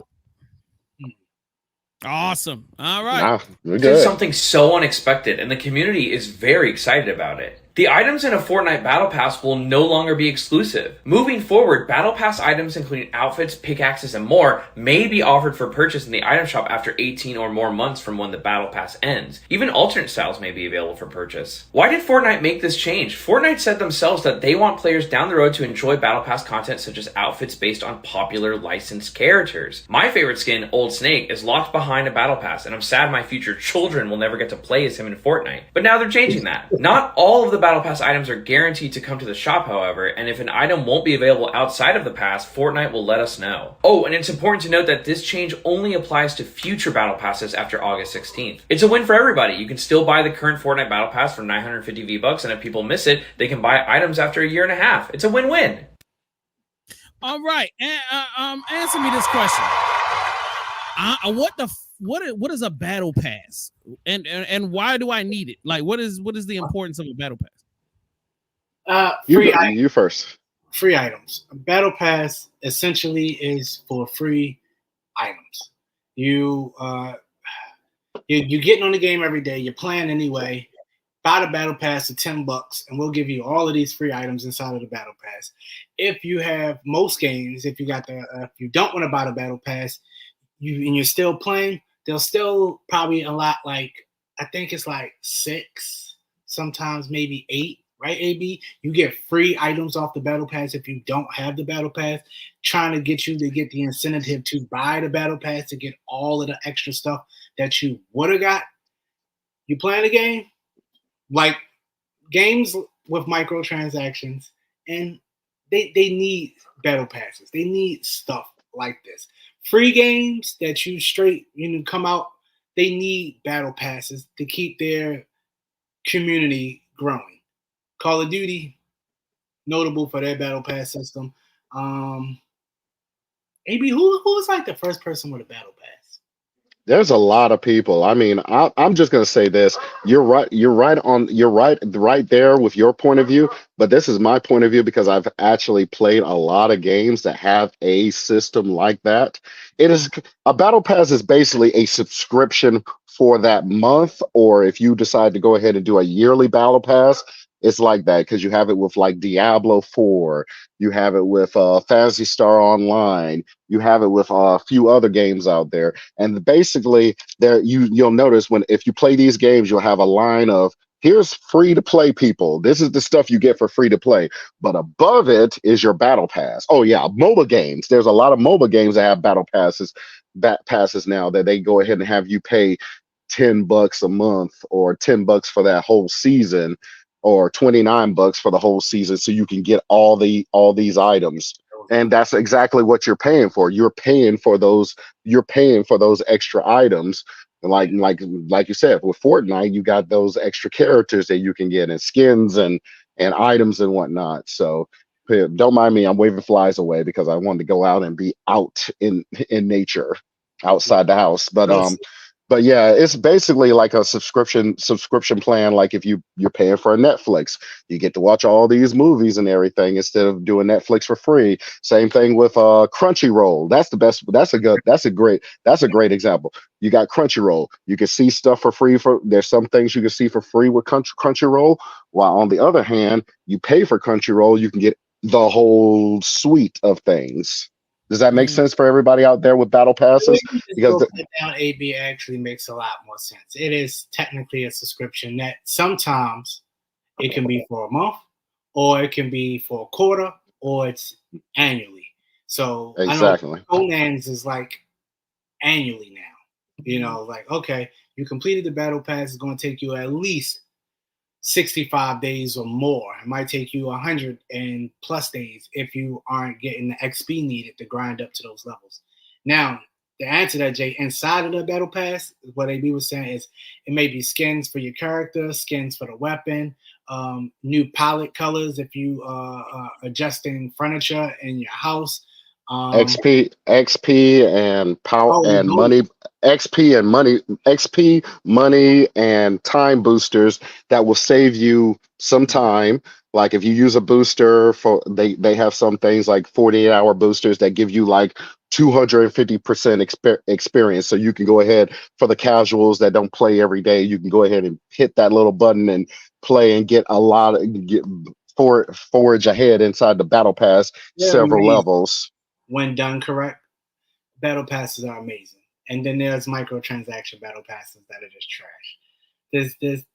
Awesome. All right. Nah, we're This is good. something so unexpected, and the community is very excited about it. The items in a Fortnite Battle Pass will no longer be exclusive. Moving forward, Battle Pass items including outfits, pickaxes, and more may be offered for purchase in the item shop after 18 or more months from when the Battle Pass ends. Even alternate styles may be available for purchase. Why did Fortnite make this change? Fortnite said themselves that they want players down the road to enjoy Battle Pass content such as outfits based on popular licensed characters. My favorite skin, Old Snake, is locked behind a Battle Pass, and I'm sad my future children will never get to play as him in Fortnite. But now they're changing that. Not all of the Battle Pass items are guaranteed to come to the shop, however, and if an item won't be available outside of the pass, Fortnite will let us know. Oh, and it's important to note that this change only applies to future Battle Passes after August 16th. It's a win for everybody. You can still buy the current Fortnite Battle Pass for 950 V-Bucks, and if people miss it, they can buy items after a year and a half. It's a win-win. All right, and answer me this question. What is a battle pass, and why do I need it? Like, what is the importance of a battle pass? You first. Free items. A battle pass essentially is for free items. You you're getting on the game every day. You're playing anyway. Buy the battle pass for $10, and we'll give you all of these free items inside of the battle pass. If you have most games, if you don't want to buy the battle pass, and you're still playing, they'll still probably a lot, like I think it's like 6, sometimes maybe 8, right? AB, you get free items off the battle pass if you don't have the battle pass, trying to get you to get the incentive to buy the battle pass to get all of the extra stuff that you would have got. You playing a game, like games with microtransactions, and they need battle passes. They need stuff like this. Free games that you come out, they need battle passes to keep their community growing. Call of Duty, notable for their battle pass system. AB, who was like the first person with a battle pass? There's a lot of people. I mean, I'm just gonna say this. You're right. You're right there with your point of view. But this is my point of view because I've actually played a lot of games that have a system like that. It is a battle pass is basically a subscription for that month, or if you decide to go ahead and do a yearly battle pass, it's like that because you have it with like Diablo 4, you have it with Phantasy Star Online, you have it with a few other games out there. And basically, you'll notice if you play these games, you'll have a line of here's free to play people. This is the stuff you get for free to play. But above it is your battle pass. Oh yeah, mobile games. There's a lot of mobile games that have battle passes now that they go ahead and have you pay $10 a month or $10 for that whole season, or $29 for the whole season, so you can get all these items. And that's exactly what you're paying for. You're paying for those extra items. And like you said, with Fortnite, you got those extra characters that you can get and skins and items and whatnot. So don't mind me, I'm waving flies away because I wanted to go out and be out in nature outside the house. But yeah, it's basically like a subscription plan. Like if you're paying for a Netflix, you get to watch all these movies and everything instead of doing Netflix for free. Same thing with Crunchyroll. That's the best. That's a great example. You got Crunchyroll. You can see stuff for free. There's some things you can see for free with Crunchyroll. While on the other hand, you pay for Crunchyroll, you can get the whole suite of things. Does that make sense for everybody out there with battle passes? Because down AB actually makes a lot more sense. It is technically a subscription that sometimes it can be for a month, or it can be for a quarter, or it's annually. So exactly, I know Conan's is like annually now. You know, like okay, you completed the battle pass. It's going to take you at least 65 days or more. It might take you 100 and plus days if you aren't getting the XP needed to grind up to those levels. Now, to answer that, Jay, inside of the battle pass, what AB was saying is it may be skins for your character, skins for the weapon, new palette colors if you adjusting furniture in your house. XP and power and money. XP, money, and time boosters that will save you some time. Like if you use a booster they have some things like 48-hour boosters that give you like 250% experience. So you can go ahead, for the casuals that don't play every day, you can go ahead and hit that little button and play and get forage ahead inside the battle pass several levels. When done correct, battle passes are amazing. And then there's microtransaction battle passes that are just trash.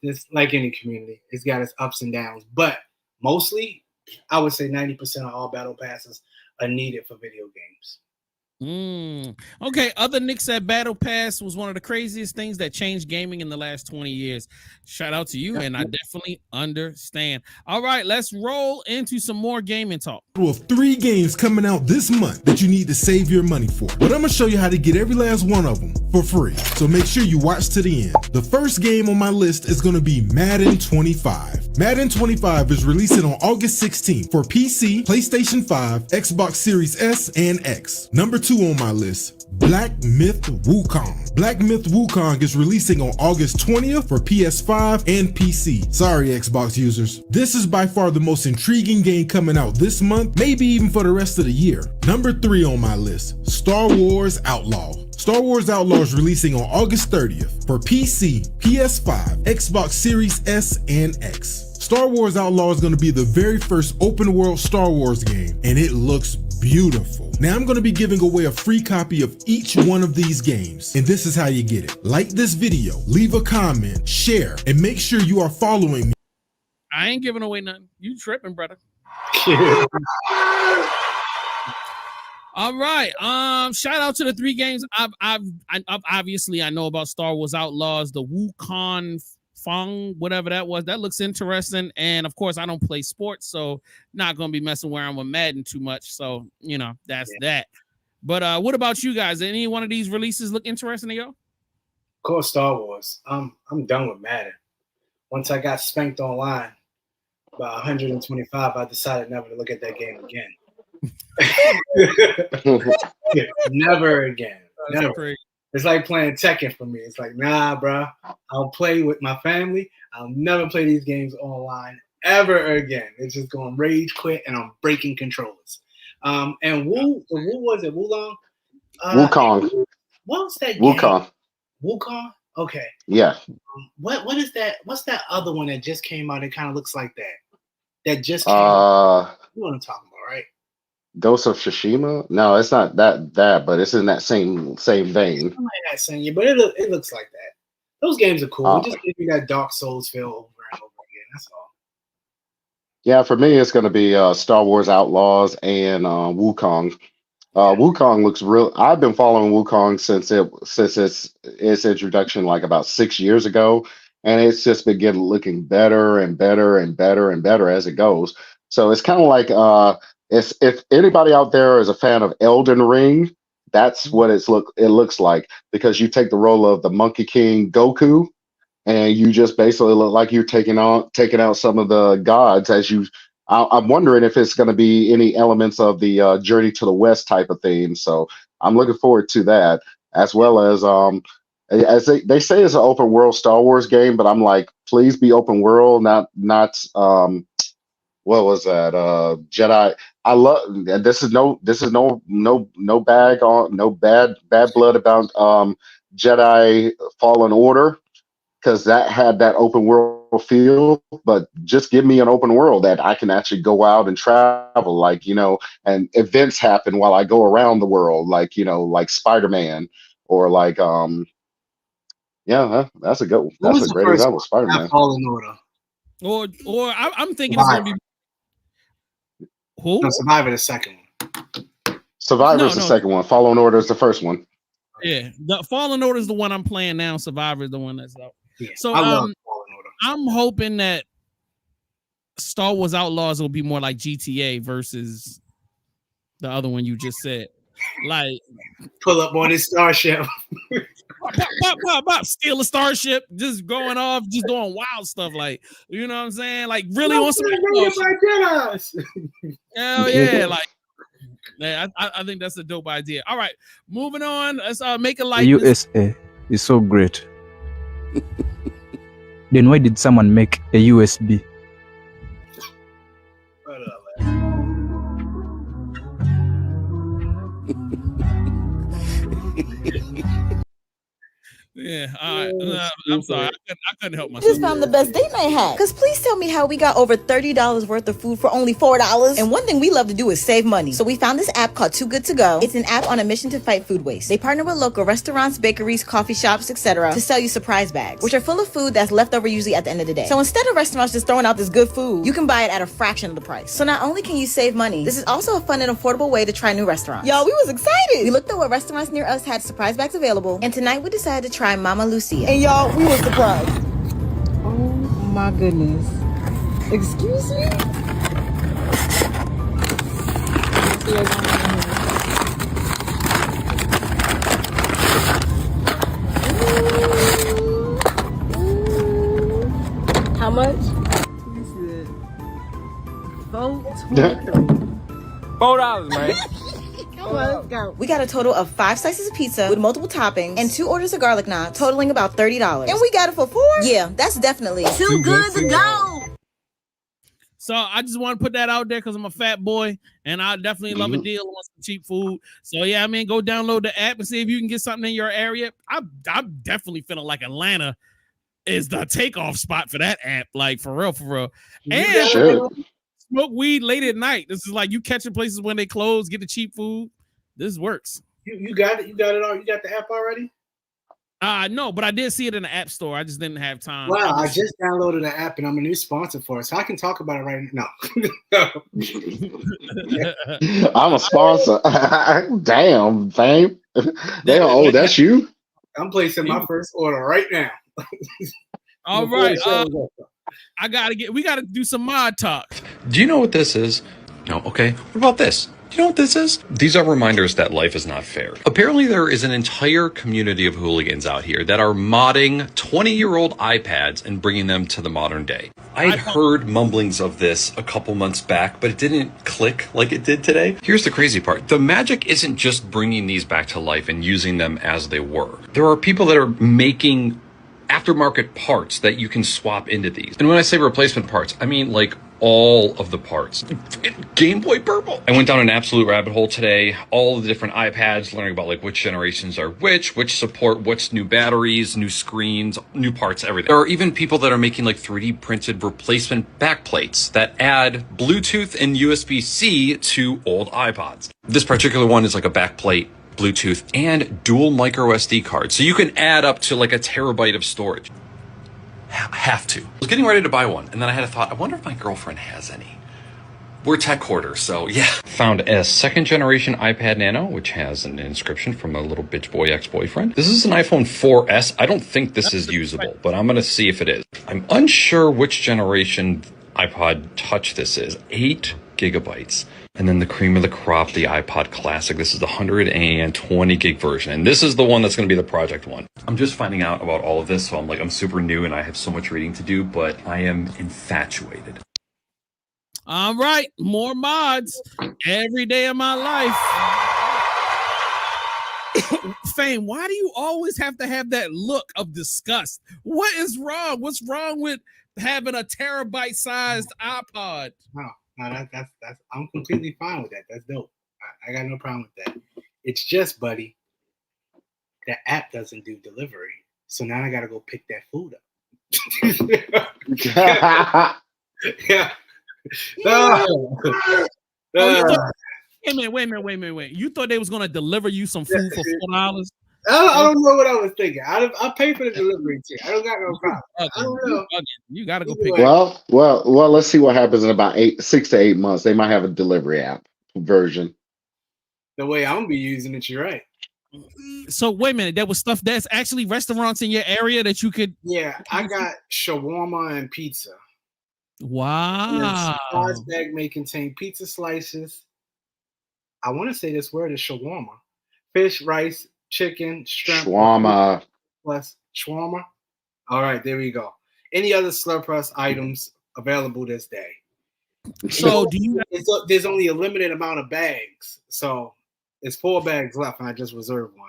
This like any community, it's got its ups and downs. But mostly, I would say 90% of all battle passes are needed for video games. Okay, other Nick said Battle Pass was one of the craziest things that changed gaming in the last 20 years. Shout out to you, and I definitely understand. All right, let's roll into some more gaming talk. Of 3 games coming out this month that you need to save your money for. But I'm gonna show you how to get every last one of them for free. So make sure you watch to the end. The first game on my list is gonna be Madden 25. Madden 25 is releasing on August 16th for PC, PlayStation 5, Xbox Series S, and X. Number 2 on my list, Black Myth Wukong. Black Myth Wukong is releasing on August 20th for PS5 and PC. Sorry, Xbox users. This is by far the most intriguing game coming out this month, maybe even for the rest of the year. Number 3 on my list, Star Wars Outlaw. Star Wars Outlaw is releasing on August 30th for PC, PS5, Xbox Series S, and X. Star Wars Outlaw is going to be the very first open world Star Wars game, and it looks beautiful. Now I'm going to be giving away a free copy of each one of these games, and this is how you get it. Like this video, leave a comment, share, and make sure you are following me. I ain't giving away nothing. You tripping, brother. All right. Shout out to the 3 games. I've obviously I know about Star Wars Outlaws, the Wukong Fong, whatever that was. That looks interesting. And of course, I don't play sports, so not gonna be messing around with Madden too much. So that's that. But what about you guys? Any one of these releases look interesting to you? Of course, Star Wars. I'm done with Madden. Once I got spanked online by 125, I decided never to look at that game again. Never again. Never. It's like playing Tekken for me. It's like, nah, bro. I'll play with my family. I'll never play these games online ever again. It's just going rage quit, and I'm breaking controllers. And Wukong. Wukong. What was that game? Wukong. Wukong? Okay. Yeah. What is that? What's that other one that just came out? It kind of looks like that. That just came out. You know what I'm talking about, right? Ghost of Tsushima? No, it's not that, but it's in that same vein. Not saying you, but it looks like that. Those games are cool. It just gives you that Dark Souls feel over and over again. That's all. Yeah, for me, it's going to be Star Wars Outlaws and Wukong. Wukong looks real. I've been following Wukong since its introduction, like about 6 years ago, and it's just been looking better and better and better and better as it goes. So it's kind of like if anybody out there is a fan of Elden Ring, that's what it looks like, because you take the role of the Monkey King Goku, and you just basically look like you're taking out some of the gods as you. I'm wondering if it's going to be any elements of the Journey to the West type of theme. So I'm looking forward to that, as well as they say it's an open world Star Wars game, but I'm like, please be open world, not what was that? Jedi. I love. This is no bad blood about Jedi Fallen Order, because that had that open world feel. But just give me an open world that I can actually go out and travel, like, and events happen while I go around the world, like like Spider-Man, or like that's a good. That's a great example, Spider-Man. Fallen Order. Or I'm thinking it's gonna be. Who? No, Survivor, the second one. Survivor's the second one. Fallen Order is the first one. Yeah, the Fallen Order is the one I'm playing now. Survivor is the one that's out. Yeah, so I love Fallen Order. I'm hoping that Star Wars Outlaws will be more like GTA versus the other one you just said. Like, pull up on his starship. Steal a starship, just going off, just doing wild stuff, like, you know what I'm saying? Like, really want some. Hell yeah, like, yeah, I think that's a dope idea. All right, moving on. Let's make a like. USA is so great. Then why did someone make a USB? Yeah, all right. I'm sorry. couldn't help I myself. just found the best date night hack. Cause please tell me how we got over $30 worth of food for only $4. And one thing we love to do is save money. So we found this app called Too Good To Go. It's an app on a mission to fight food waste. They partner with local restaurants, bakeries, coffee shops, etc. to sell you surprise bags, which are full of food that's left over usually at the end of the day. So instead of restaurants just throwing out this good food, you can buy it at a fraction of the price. So not only can you save money, this is also a fun and affordable way to try new restaurants. Y'all, we was excited. We looked at what restaurants near us had surprise bags available, and tonight we decided to try Mama Lucia. And y'all, we were surprised. Oh my goodness. Excuse me? How much? $4, man. Come on, let's go. We got a total of 5 slices of pizza with multiple toppings and 2 orders of garlic knots, totaling about $30. And we got it for 4? Yeah, that's definitely too good to go. So I just want to put that out there because I'm a fat boy and I definitely love a deal on some cheap food. So yeah, I mean, go download the app and see if you can get something in your area. I'm definitely feeling like Atlanta is the takeoff spot for that app, like for real. And smoke weed late at night. This is like you catching places when they close, get the cheap food. This works. You got it. You got it all. You got the app already? No, but I did see it in the app store. I just didn't have time. Wow, I just downloaded the app and I'm a new sponsor for it, so I can talk about it right now. I'm a sponsor. Damn, fame. Damn, oh, that's you. I'm placing my first order right now. All right. We gotta do some mod talk. Do you know what this is? No, okay. What about this? Do you know what this is? These are reminders that life is not fair. Apparently there is an entire community of hooligans out here that are modding 20-year-old iPads and bringing them to the modern day. I had heard mumblings of this a couple months back, but it didn't click like it did today. Here's the crazy part. The magic isn't just bringing these back to life and using them as they were. There are people that are making aftermarket parts that you can swap into these. And when I say replacement parts, I mean like all of the parts. Game Boy Purple. I went down an absolute rabbit hole today. All of the different iPads, learning about like which generations are which support which new batteries, new screens, new parts, everything. There are even people that are making like 3D printed replacement backplates that add Bluetooth and USB-C to old iPods. This particular one is like a backplate, Bluetooth, and dual micro SD cards. So you can add up to like a terabyte of storage. Have to. I was getting ready to buy one, and then I had a thought, I wonder if my girlfriend has any. We're tech hoarders, so yeah. Found a 2nd generation iPad Nano, which has an inscription from a little bitch boy ex-boyfriend. This is an iPhone 4S. I don't think this is usable, but I'm gonna see if it is. I'm unsure which generation iPod Touch this is. 8 gigabytes. And then the cream of the crop, the iPod Classic. This is the 120 gig version. And this is the one that's going to be the project one. I'm just finding out about all of this. So I'm super new and I have so much reading to do, but I am infatuated. All right. More mods every day of my life. Fame, why do you always have to have that look of disgust? What is wrong? What's wrong with having a terabyte sized iPod? No, that's I'm completely fine with that. That's dope. I got no problem with that. It's just, buddy, the app doesn't do delivery. So now I gotta go pick that food up. Yeah. Wait a minute. You thought they was gonna deliver you some food for $4? I don't know what I was thinking. I pay for the delivery too. I don't got no problem. I don't know. You gotta go pick. Well. Let's see what happens in about 6 to 8 months. They might have a delivery app version. The way I'm gonna be using it, you're right. So wait a minute. There was stuff that's actually restaurants in your area that you could. Yeah, I got shawarma and pizza. Wow. Surprise bag may contain pizza slices. I want to say this word is shawarma. Fish, rice, chicken, shrimp, shawarma. Plus shawarma. All right, there we go. Any other surplus items available this day? So there's only a limited amount of bags, so it's 4 bags left, and I just reserved one.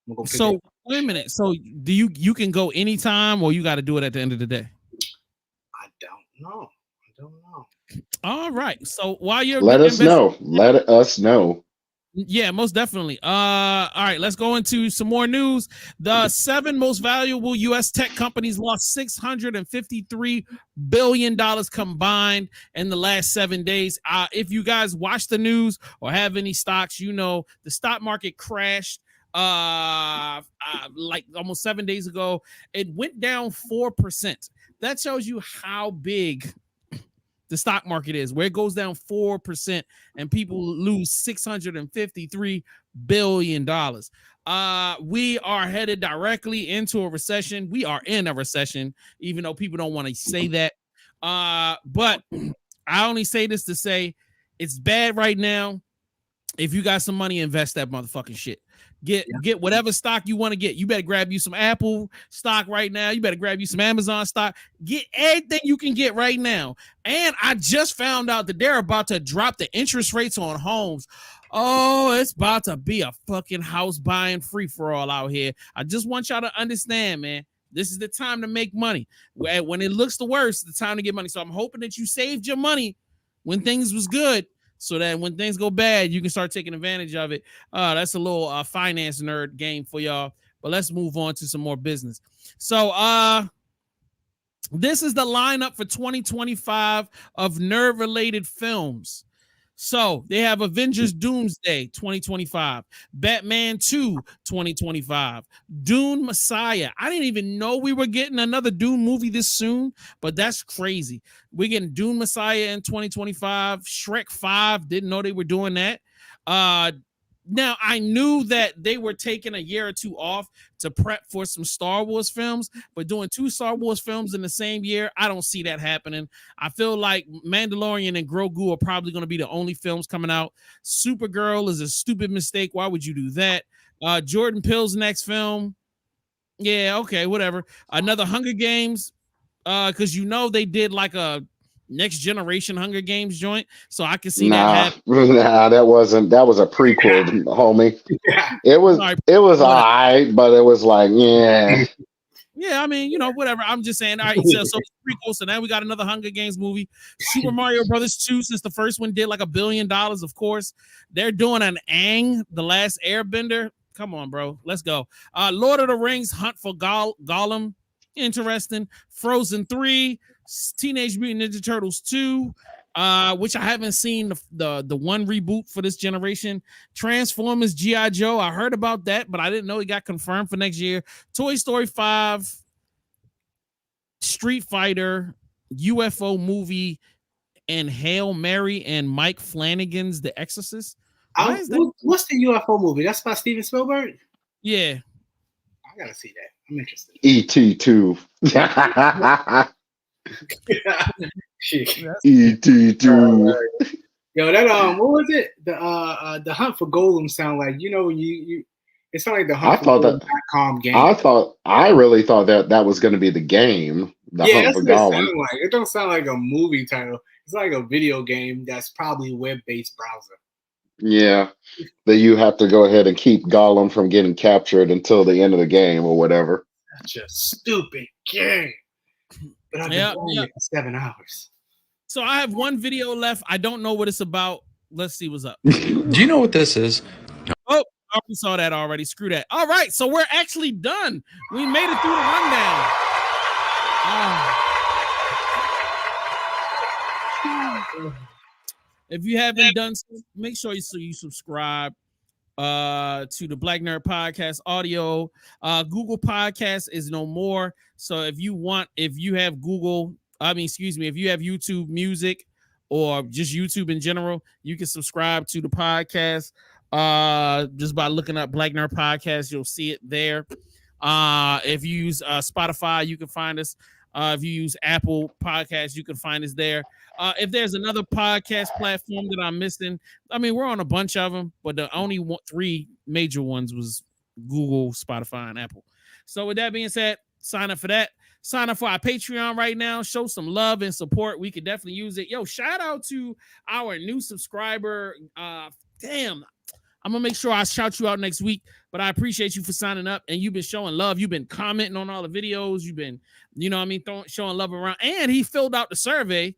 I'm gonna go pick it. Wait a minute. So do you can go anytime, or you got to do it at the end of the day? I don't know. All right. So while you're let us know. Yeah, most definitely. All right, let's go into some more news. The 7 most valuable U.S. tech companies lost $653 billion combined in the last 7 days. If you guys watch the news or have any stocks, you know the stock market crashed like almost 7 days ago. It went down 4%. That shows you how big the stock market is, where it goes down 4% and people lose $653 billion. We are headed directly into a recession. We are in a recession, even though people don't want to say that. But I only say this to say it's bad right now. If you got some money, invest that motherfucking shit. Get whatever stock you want to get. You better grab you some Apple stock right now. You better grab you some Amazon stock. Get everything you can get right now. And I just found out that they're about to drop the interest rates on homes. Oh, it's about to be a fucking house buying free for all out here. I just want y'all to understand, man. This is the time to make money. When it looks the worst, the time to get money. So I'm hoping that you saved your money when things was good, so that when things go bad, you can start taking advantage of it. That's a little finance nerd game for y'all. But let's move on to some more business. So this is the lineup for 2025 of nerd-related films. So they have Avengers Doomsday 2025, Batman 2 2025, Dune Messiah. I didn't even know we were getting another Dune movie this soon, but that's crazy. We're getting Dune Messiah in 2025, Shrek 5. Didn't know they were doing that. Now, I knew that they were taking a year or two off to prep for some Star Wars films, but doing 2 Star Wars films in the same year, I don't see that happening. I feel like Mandalorian and Grogu are probably going to be the only films coming out. Supergirl is a stupid mistake. Why would you do that? Jordan Peele's next film. Yeah, okay, whatever. Another Hunger Games, because you know they did like a Next Generation Hunger Games joint, so I can see that happen. Nah, that was a prequel, homie. It was all right, but it was like, yeah. Yeah, I mean, you know, whatever. I'm just saying. All right, so it's prequel. So now we got another Hunger Games movie. Super Mario Brothers 2, since the first one did like $1 billion, of course. They're doing an Aang, The Last Airbender. Come on, bro. Let's go. Lord of the Rings, Hunt for Gollum. Interesting. Frozen 3, Teenage Mutant Ninja Turtles 2, which I haven't seen the one reboot for this generation. Transformers G.I. Joe. I heard about that, but I didn't know it got confirmed for next year. Toy Story 5, Street Fighter, UFO movie, and Hail Mary and Mike Flanagan's The Exorcist. What's the UFO movie? That's by Steven Spielberg? Yeah. I gotta see that. I'm interested. E.T. 2. E.T. 2. Yo, that what was it? The Hunt for Golem sound like, you know, when you it sounded like the Hunt for Golem.com game. I really thought that was going to be the game. Hunt for Golem. It don't sound like a movie title. It's like a video game that's probably web-based browser. Yeah, that you have to go ahead and keep Gollum from getting captured until the end of the game or whatever. Such a stupid game. But I've been playing it for 7 hours. So I have one video left. I don't know what it's about. Let's see what's up. Do you know what this is? Oh, we saw that already. Screw that. All right, so we're actually done. We made it through the rundown. If you haven't done so, make sure you subscribe to the Black Nerd Podcast audio. Google Podcast is no more. So if you have if you have YouTube Music or just YouTube in general, you can subscribe to the podcast just by looking up Black Nerd Podcast. You'll see it there. If you use Spotify, you can find us. If you use Apple Podcasts, you can find us there. If there's another podcast platform that I'm missing, I mean, we're on a bunch of them, but the only 3 major ones was Google, Spotify, and Apple. So with that being said, sign up for that. Sign up for our Patreon right now. Show some love and support. We could definitely use it. Yo, shout out to our new subscriber. Damn, I'm going to make sure I shout you out next week, but I appreciate you for signing up, and you've been showing love. You've been commenting on all the videos. You've been, showing love around, and he filled out the survey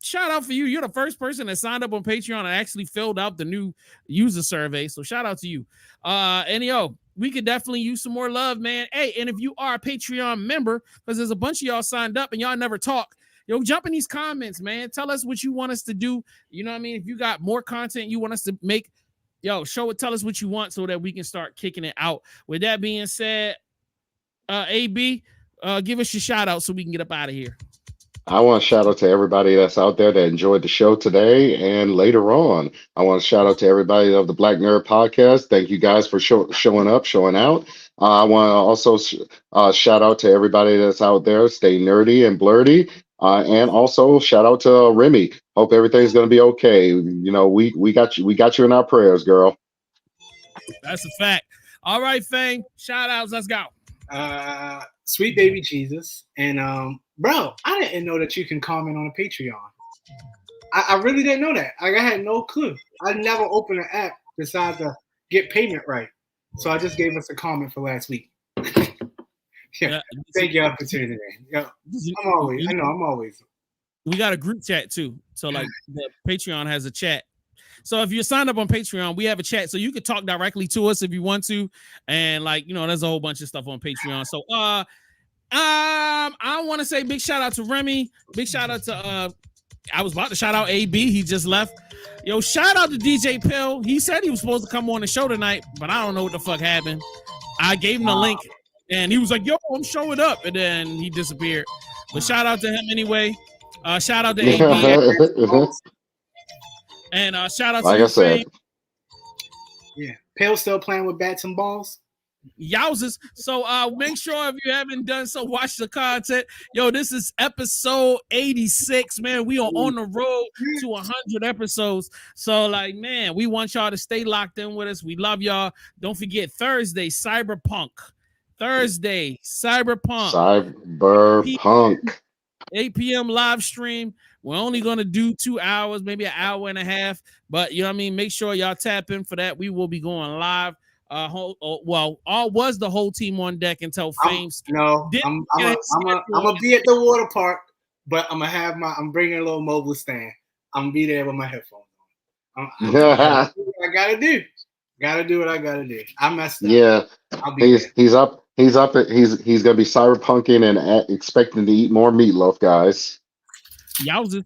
shout out for you. You're the first person that signed up on Patreon and actually filled out the new user survey. So shout out to you. And yo, we could definitely use some more love, man. Hey, and if you are a Patreon member, because there's a bunch of y'all signed up and y'all never talk, yo, jump in these comments, man. Tell us what you want us to do. You know what I mean? If you got more content you want us to make, yo, tell us what you want so that we can start kicking it out. With that being said, AB, give us your shout out so we can get up out of here. I want to shout out to everybody that's out there that enjoyed the show today and later on. I want to shout out to everybody of the Black Nerd Podcast. Thank you guys for showing up, showing out. I want to also shout out to everybody that's out there. Stay nerdy and blurty. And also shout out to Remi. Hope everything's going to be okay. You know, we got you. We got you in our prayers, girl. That's a fact. All right, Fang. Shout outs. Let's go. Sweet baby Jesus. And bro, I didn't know that you can comment on a Patreon. I really didn't know that. Like, I had no clue. I never opened an app besides to get payment right. So I just gave us a comment for last week. Thank y'all for tuning in. Yeah, I'm always. We got a group chat too. So like the Patreon has a chat. So if you're signed up on Patreon, we have a chat. So you can talk directly to us if you want to. And like, you know, there's a whole bunch of stuff on Patreon. So I want to say big shout out to Remi. Big shout out to I was about to shout out AB. He just left. Yo, shout out to DJ Pill. He said he was supposed to come on the show tonight, but I don't know what the fuck happened. I gave him the link and he was like, yo, I'm showing up. And then he disappeared. But shout out to him anyway. Shout out to AB. And shout out like to I said. Yeah. Pill still playing with bats and balls. Yowzers. So make sure if you haven't done so, watch the content. Yo, this is episode 86, man. We are on the road to 100 episodes. So like, man, we want y'all to stay locked in with us. We love y'all. Don't forget Thursday, Cyberpunk. 8 p.m. live stream. We're only going to do 2 hours, maybe an hour and a half. But you know what I mean? Make sure y'all tap in for that. We will be going live. All was the whole team on deck until Fame. I'm gonna be at the water park, but I'm bringing a little mobile stand. I'm gonna be there with my headphones on. I gotta do what I gotta do. I messed up. Yeah, he's gonna be cyberpunking and expecting to eat more meatloaf, guys. Yowza.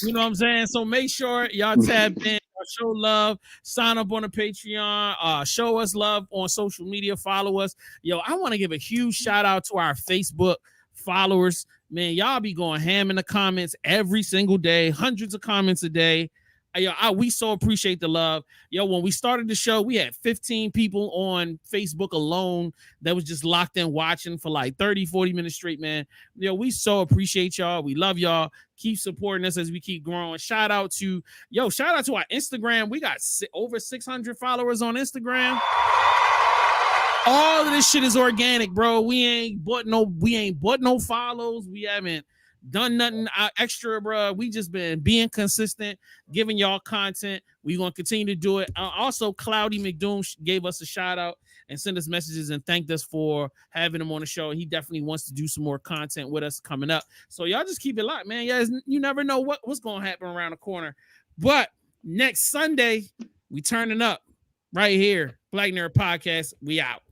You know what I'm saying? So make sure y'all tap in, show love, sign up on the Patreon, show us love on social media, follow us. Yo, I want to give a huge shout out to our Facebook followers. Man, y'all be going ham in the comments every single day, hundreds of comments a day. Yo, we so appreciate the love. Yo, when we started the show, we had 15 people on Facebook alone that was just locked in watching for like 30, 40 minutes straight, man. Yo, we so appreciate y'all. We love y'all. Keep supporting us as we keep growing. Shout out to our Instagram. We got over 600 followers on Instagram. All of this shit is organic, bro. We ain't bought no follows. We haven't done nothing extra, bro. We just been being consistent, giving y'all content. We're gonna continue to do it. Also, Cloudy McDoom gave us a shout out and sent us messages and thanked us for having him on the show. He definitely wants to do some more content with us coming up. So y'all just keep it locked, man. Yeah, you never know what's gonna happen around the corner. But next Sunday, we turning up right here. Black Nerd Podcast. We out.